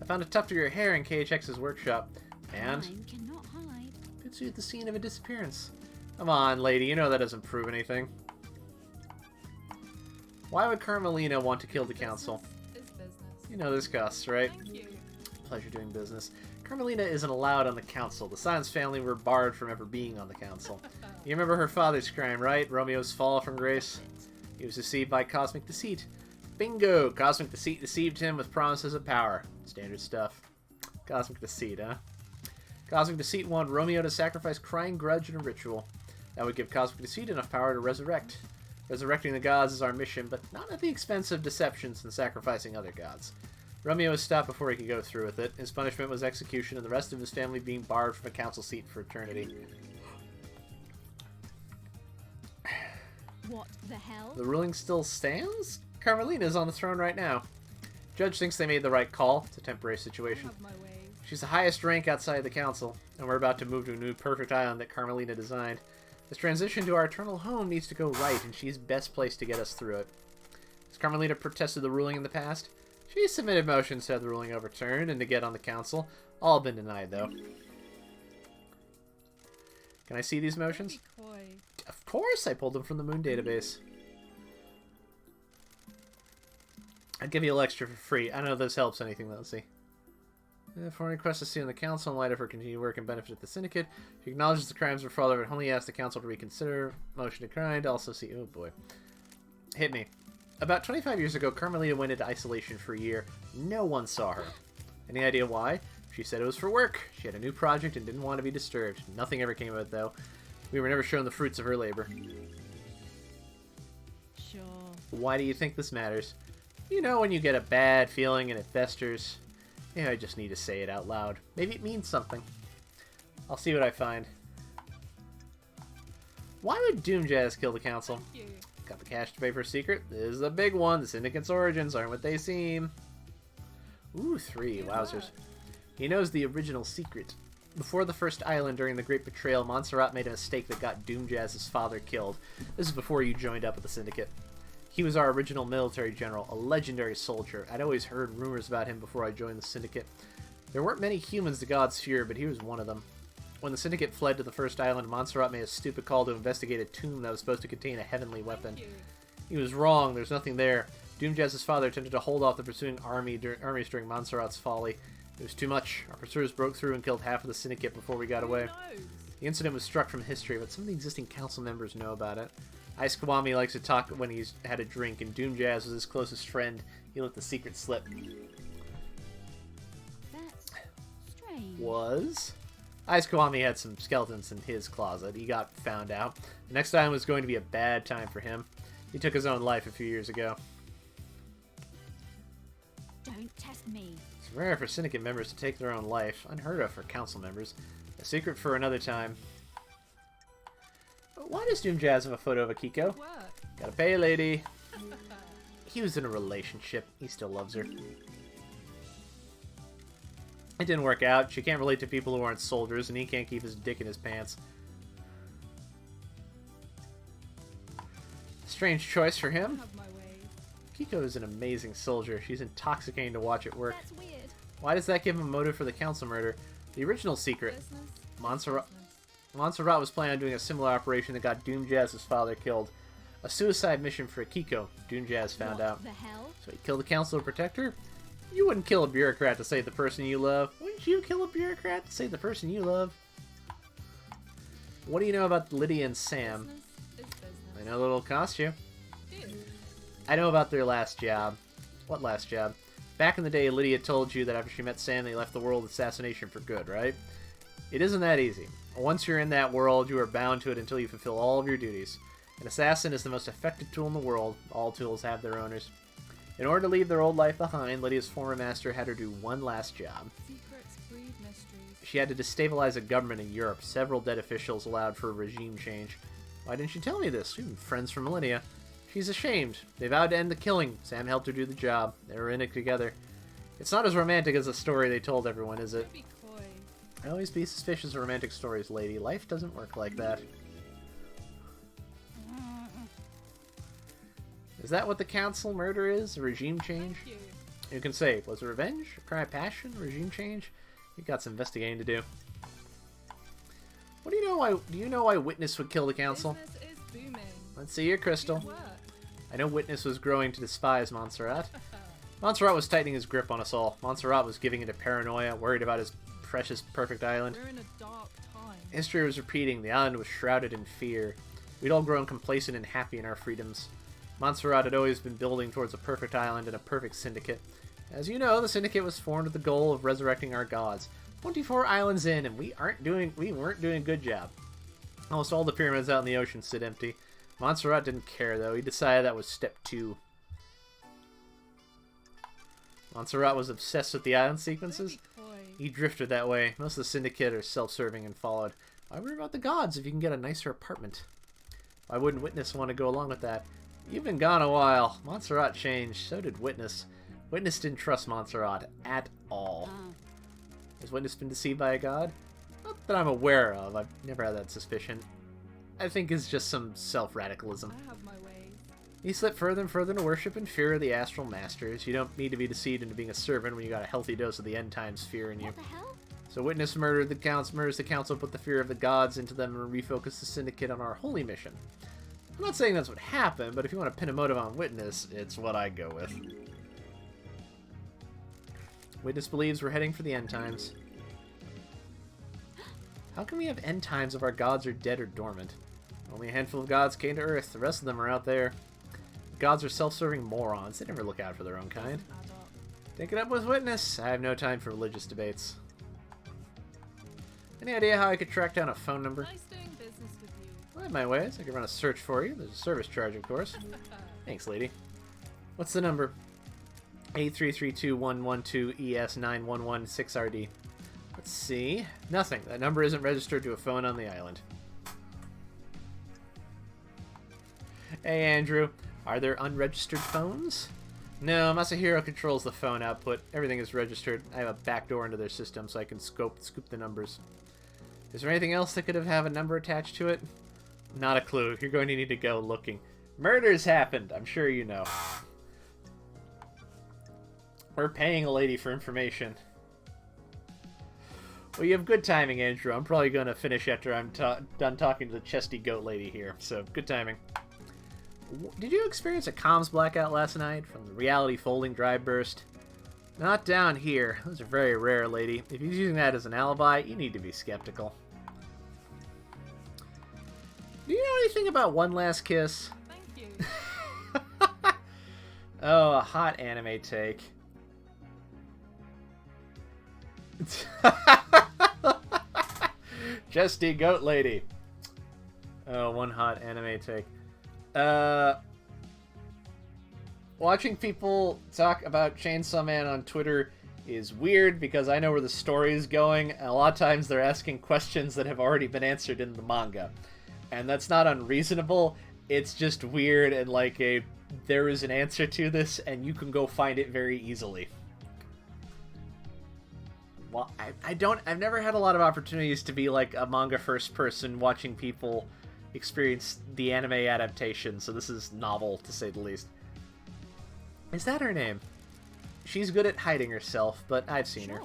[SPEAKER 1] I found a tuft of your hair in KHX's workshop, and
[SPEAKER 2] Crime cannot hide.
[SPEAKER 1] fits you at the scene of a disappearance. Come on, lady. You know that doesn't prove anything. Why would Carmelina want to kill the council?
[SPEAKER 7] Business is business.
[SPEAKER 1] You know this, Gus, right?
[SPEAKER 7] Thank you.
[SPEAKER 1] Pleasure doing business. Carmelina isn't allowed on the council. The Silence family were barred from ever being on the council. You remember her father's crime, right? Romeo's fall from grace? He was deceived by cosmic deceit. Bingo! Cosmic deceit deceived him with promises of power. Standard stuff. Cosmic deceit, huh? Cosmic deceit wanted Romeo to sacrifice crying grudge in a ritual. That would give Cosmic deceit enough power to resurrect. Resurrecting the gods is our mission, but not at the expense of deceptions and sacrificing other gods. Romeo was stopped before he could go through with it. His punishment was execution and the rest of his family being barred from a council seat for eternity.
[SPEAKER 2] What the hell?
[SPEAKER 1] The ruling still stands? Carmelina is on the throne right now. Judge thinks they made the right call. It's a temporary
[SPEAKER 7] I
[SPEAKER 1] situation.
[SPEAKER 7] have my ways.
[SPEAKER 1] She's the highest rank outside the council, and we're about to move to a new perfect island that Carmelina designed. This transition to our eternal home needs to go right, and she's best placed to get us through it. Has Carmelina protested the ruling in the past? She submitted motions to have the ruling overturned and to get on the council. All have been denied, though. Can I see these motions?
[SPEAKER 7] Coy.
[SPEAKER 1] Of course, I pulled them from the Moon database. I'd give you a little extra for free. I don't know if this helps anything, though. Let's see. Foreign request to see on the council in light of her continued work and benefit of the syndicate. She acknowledges the crimes were father, but only asks the council to reconsider. Motion declined. Also see... Oh, boy. Hit me. About 25 years ago, Carmelita went into isolation for a year. No one saw her. Any idea why? She said it was for work. She had a new project and didn't want to be disturbed. Nothing ever came of it, though. We were never shown the fruits of her labor.
[SPEAKER 2] Sure.
[SPEAKER 1] Why do you think this matters? You know when you get a bad feeling and it festers? Yeah, I just need to say it out loud. Maybe it means something. I'll see what I find. Why would Doomjazz kill the council?
[SPEAKER 7] Thank you.
[SPEAKER 1] Got the cash to pay for a secret? This is a big one. The Syndicate's origins aren't what they seem. Ooh, 3. Wowzers. He knows the original secret. Before the first island during the Great Betrayal, Montserrat made a mistake that got Doomjazz's father killed. This is before you joined up with the Syndicate. He was our original military general, a legendary soldier. I'd always heard rumors about him before I joined the Syndicate. There weren't many humans the gods fear, but he was one of them. When the Syndicate fled to the first island, Montserrat made a stupid call to investigate a tomb that was supposed to contain a heavenly weapon.
[SPEAKER 7] Thank you.
[SPEAKER 1] He was wrong, there's nothing there. Doomjazz's father attempted to hold off the pursuing armies during Montserrat's folly. It was too much. Our pursuers broke through and killed half of the Syndicate before we got away.
[SPEAKER 7] Who knows?
[SPEAKER 1] The incident was struck from history, but some of the existing council members know about it. Ice Kawami likes to talk when he's had a drink, and Doomjazz was his closest friend. He let the secret slip.
[SPEAKER 2] That's strange.
[SPEAKER 1] Was? Ice Kawami had some skeletons in his closet. He got found out. The next time was going to be a bad time for him. He took his own life a few years ago.
[SPEAKER 2] Don't test me.
[SPEAKER 1] It's rare for Syndicate members to take their own life. Unheard of for council members. A secret for another time. Why does Doomjazz have a photo of Akiko?
[SPEAKER 7] Work.
[SPEAKER 1] Gotta pay, lady. He was in a relationship. He still loves her. It didn't work out. She can't relate to people who aren't soldiers, and he can't keep his dick in his pants. Strange choice for him.
[SPEAKER 7] Have my way.
[SPEAKER 1] Kiko is an amazing soldier. She's intoxicating to watch it work.
[SPEAKER 2] That's weird.
[SPEAKER 1] Why does that give him a motive for the council murder? The original secret.
[SPEAKER 7] Business.
[SPEAKER 1] Montserrat,
[SPEAKER 7] Business.
[SPEAKER 1] Montserrat was planning on doing a similar operation that got Doomjazz's father killed. A suicide mission for Akiko. Doomjazz found
[SPEAKER 2] What
[SPEAKER 1] out.
[SPEAKER 2] the hell?
[SPEAKER 1] So he killed the council to protect her? You wouldn't kill a bureaucrat to save the person you love. Wouldn't you kill a bureaucrat to save the person you love? What do you know about Lydia and Sam?
[SPEAKER 7] Business is business.
[SPEAKER 1] I know it'll cost you.
[SPEAKER 7] Dude.
[SPEAKER 1] I know about their last job. What last job? Back in the day, Lydia told you that after she met Sam, they left the world of assassination for good, right? It isn't that easy. Once you're in that world, you are bound to it until you fulfill all of your duties. An assassin is the most effective tool in the world. All tools have their owners. In order to leave their old life behind, Lydia's former master had her do one last job.
[SPEAKER 7] Secrets breed mysteries.
[SPEAKER 1] She had to destabilize a government in Europe. Several dead officials allowed for a regime change. Why didn't she tell me this? We've been friends for millennia. She's ashamed. They vowed to end the killing. Sam helped her do the job. They were in it together. It's not as romantic as the story they told everyone, is it?
[SPEAKER 7] Don't be coy.
[SPEAKER 1] Always be suspicious of romantic stories, lady. Life doesn't work like that. Is that what the council murder is? A regime change?
[SPEAKER 7] Thank you.
[SPEAKER 1] You can say, was it revenge? A cry of passion? Regime change? You got some investigating to do. What do you know why? Do you know why Witness would kill the council?
[SPEAKER 7] Business is booming.
[SPEAKER 1] Let's see your crystal.
[SPEAKER 7] Good work.
[SPEAKER 1] I know Witness was growing to despise Montserrat. Montserrat was tightening his grip on us all. Montserrat was giving into paranoia, worried about his precious perfect island.
[SPEAKER 7] We're in a dark time.
[SPEAKER 1] History was repeating. The island was shrouded in fear. We'd all grown complacent and happy in our freedoms. Montserrat had always been building towards a perfect island and a perfect syndicate. As you know, the syndicate was formed with the goal of resurrecting our gods. 24 islands in, and we weren't doing a good job. Almost all the pyramids out in the ocean sit empty. Montserrat didn't care, though. He decided that was step 2. Montserrat was obsessed with the island sequences.
[SPEAKER 7] Don't be coy.
[SPEAKER 1] He drifted that way. Most of the syndicate are self-serving and followed. Why worry about the gods if you can get a nicer apartment? Why wouldn't Witness want to go along with that? You've been gone a while. Montserrat changed. So did Witness. Witness didn't trust Montserrat at all. Has Witness been deceived by a god? Not that I'm aware of. I've never had that suspicion. I think it's just some self-radicalism.
[SPEAKER 7] I have my ways.
[SPEAKER 1] You slip further and further into worship and fear of the astral masters. You don't need to be deceived into being a servant when you got a healthy dose of the end times fear in you.
[SPEAKER 2] What the hell?
[SPEAKER 1] So Witness murders the council, put the fear of the gods into them, and refocus the syndicate on our holy mission. I'm not saying that's what happened, but if you want to pin a motive on Witness, it's what I go with. Witness believes we're heading for the end times. How can we have end times if our gods are dead or dormant? Only a handful of gods came to Earth. The rest of them are out there. Gods are self-serving morons. They never look out for their own kind.
[SPEAKER 7] Add up.
[SPEAKER 1] Take it up with Witness. I have no time for religious debates. Any idea how I could track down a phone number?
[SPEAKER 7] Nice doing business with you.
[SPEAKER 1] I have my ways. I could run a search for you. There's a service charge, of course. Thanks, lady. What's the number? 8332112ES9116RD. Let's see. Nothing. That number isn't registered to a phone on the island. Hey, Andrew. Are there unregistered phones? No, Masahiro controls the phone output. Everything is registered. I have a backdoor into their system so I can scoop the numbers. Is there anything else that could have a number attached to it? Not a clue. You're going to need to go looking. Murders happened. I'm sure you know. We're paying a lady for information. Well, you have good timing, Andrew. I'm probably going to finish after I'm done talking to the chesty goat lady here. So, good timing. Did you experience a comms blackout last night from the reality folding drive burst? Not down here. Those are very rare, lady. If he's using that as an alibi, you need to be skeptical. Do you know anything about One Last Kiss?
[SPEAKER 7] Thank you.
[SPEAKER 1] Oh, a hot anime take. Chesty goat lady. Oh, one hot anime take. Watching people talk about Chainsaw Man on Twitter is weird because I know where the story is going, and a lot of times they're asking questions that have already been answered in the manga. And that's not unreasonable, it's just weird and like there is an answer to this and you can go find it very easily. Well, I've never had a lot of opportunities to be like a manga first person watching people experience the anime adaptation, so this is novel to say the least. Is that her name? She's good at hiding herself, but I've seen her.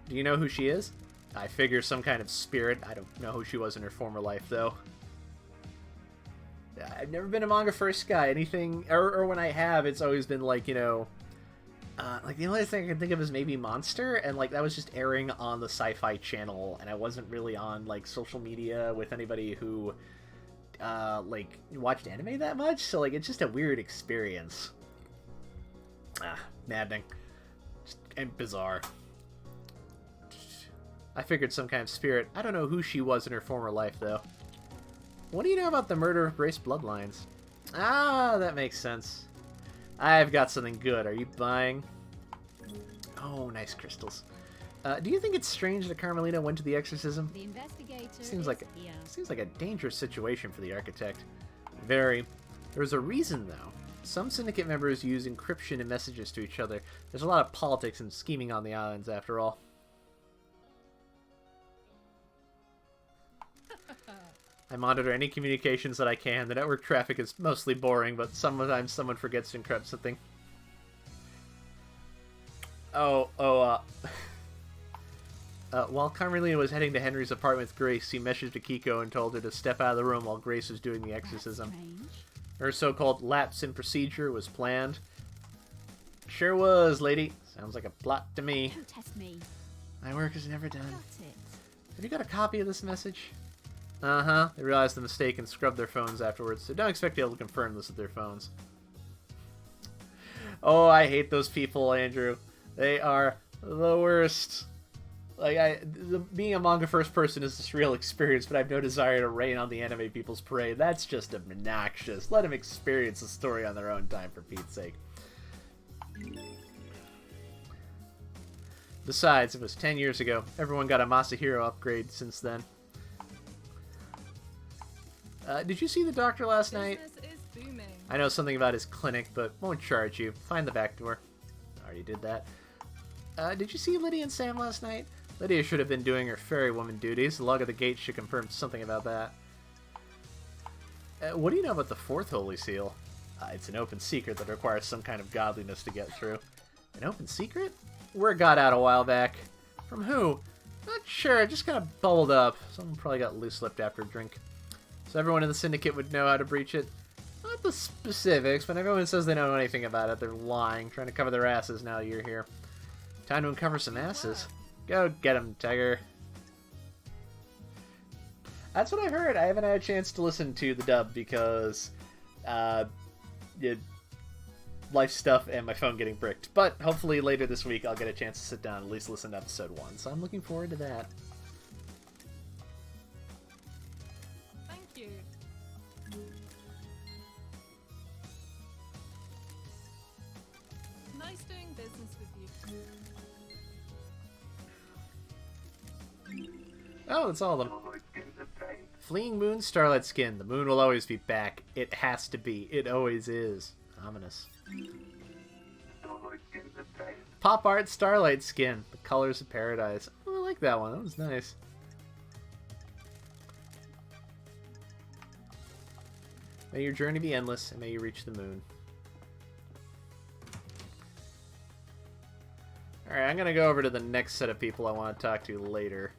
[SPEAKER 1] Do you know who she is? I figure some kind of spirit. I don't know who she was in her former life, though. I've never been a manga first guy. Anything, or when I have, it's always been like, you know, like the only thing I can think of is maybe Monster, and like that was just airing on the Sci-Fi Channel, and I wasn't really on like social media with anybody who like watched anime that much, so like it's just a weird experience. Maddening. And bizarre. I figured some kind of spirit. I don't know who she was in her former life, though. What do you know about the murder of Grace Bloodlines? Ah, that makes sense. I've got something good. Are you buying? Oh, nice crystals. Do you think it's strange that Carmelina went to the exorcism?
[SPEAKER 2] The investigator
[SPEAKER 1] Seems
[SPEAKER 2] is
[SPEAKER 1] like
[SPEAKER 2] here.
[SPEAKER 1] seems like a dangerous situation for the architect. Very. There's a reason, though. Some syndicate members use encryption in messages to each other. There's a lot of politics and scheming on the islands, after all. I monitor any communications that I can. The network traffic is mostly boring, but sometimes someone forgets to encrypt something. While Carmelina was heading to Henry's apartment with Grace, he messaged Akiko and told her to step out of the room while Grace was doing the exorcism.
[SPEAKER 2] Strange.
[SPEAKER 1] Her so-called lapse in procedure was planned. Sure was, lady. Sounds like a plot to me.
[SPEAKER 2] Don't test me.
[SPEAKER 1] My work is never done.
[SPEAKER 2] Got it.
[SPEAKER 1] Have you got a copy of this message? Uh-huh. They realized the mistake and scrubbed their phones afterwards, so don't expect to be able to confirm this with their phones. Oh, I hate those people, Andrew. They are the worst. Like, being a manga first person is this real experience, but I have no desire to rain on the anime people's parade. That's just obnoxious. Let them experience the story on their own time, for Pete's sake. Besides, it was 10 years ago. Everyone got a Masahiro upgrade since then. Did you see the doctor last night?
[SPEAKER 7] Business is booming.
[SPEAKER 1] I know something about his clinic, but won't charge you. Find the back door. Already did that. Did you see Liddy and Sam last night? Lydia should have been doing her fairy woman duties. The log of the gate should confirm something about that. What do you know about the fourth holy seal? It's an open secret that requires some kind of godliness to get through. An open secret? Word got out a while back. From who? Not sure, it just kind of bubbled up. Someone probably got loose-lipped after a drink. So everyone in the Syndicate would know how to breach it. Not the specifics, but everyone says they don't know anything about it. They're lying, trying to cover their asses now that you're here. Time to uncover some asses. Go get 'em, Tiger. That's what I've heard. I haven't had a chance to listen to the dub because life stuff and my phone getting bricked. But hopefully later this week I'll get a chance to sit down and at least listen to episode 1. So I'm looking forward to that.
[SPEAKER 7] Thank you. Nice doing business with you.
[SPEAKER 1] Oh, that's all of them.
[SPEAKER 4] Starlight skin obtained.
[SPEAKER 1] Fleeing moon, starlight skin. The moon will always be back. It has to be. It always is. Ominous.
[SPEAKER 4] Starlight skin obtained.
[SPEAKER 1] Pop art, starlight skin. The colors of paradise. Oh, I like that one. That was nice. May your journey be endless, and may you reach the moon. Alright, I'm gonna go over to the next set of people I want to talk to later.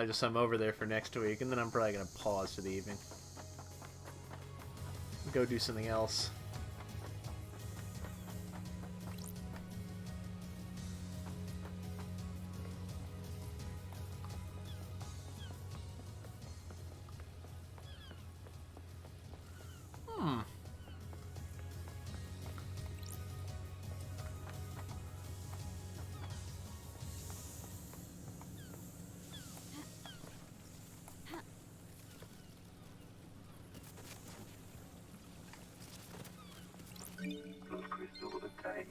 [SPEAKER 1] Just I'm over there for next week, and then I'm probably gonna pause for the evening. Go do something else.
[SPEAKER 4] Plus crystal obtained.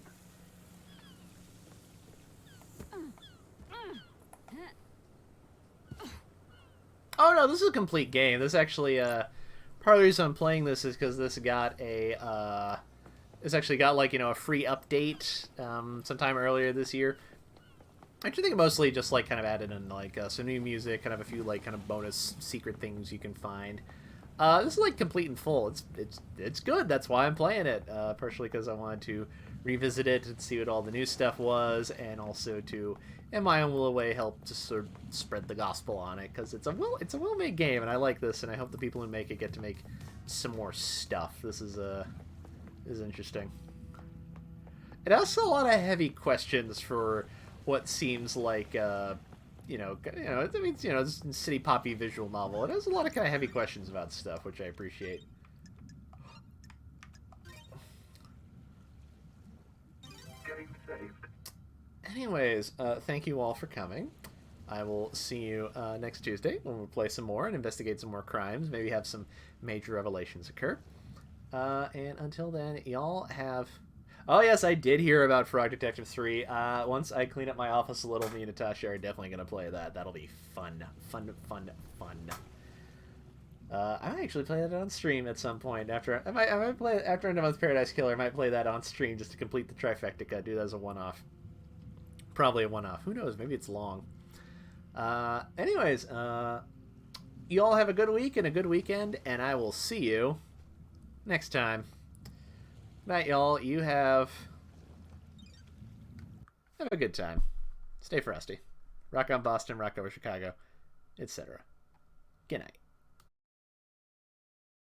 [SPEAKER 1] Oh no, this is a complete game. This actually, part of the reason I'm playing this is because this got a, it's actually got like, you know, a free update, sometime earlier this year. I actually think it mostly just like kind of added in like some new music, kind of a few like kind of bonus secret things you can find. This is like complete and full. It's good. That's why I'm playing it. Partially because I wanted to revisit it and see what all the new stuff was, and also to, in my own little way, help to sort of spread the gospel on it, because it's a well-made game, and I like this, and I hope the people who make it get to make some more stuff. This is interesting. It asks a lot of heavy questions for what seems like you know, I mean, you know, this city poppy visual novel. It has a lot of kind of heavy questions about stuff, which I appreciate.
[SPEAKER 4] Getting saved.
[SPEAKER 1] Anyways, thank you all for coming. I will see you next Tuesday when we play some more and investigate some more crimes. Maybe have some major revelations occur. And until then, y'all have... Oh, yes, I did hear about Frog Detective 3. Once I clean up my office a little, me and Natasha are definitely going to play that. That'll be fun. Fun. I might actually play that on stream at some point. I might play it after End of Month Paradise Killer. I might play that on stream just to complete the trifecta. Do that as a one-off. Probably a one-off. Who knows? Maybe it's long. Anyways, you all have a good week and a good weekend, and I will see you next time. Night, y'all. You have a good time. Stay frosty. Rock on Boston, rock over Chicago, etc. Good night.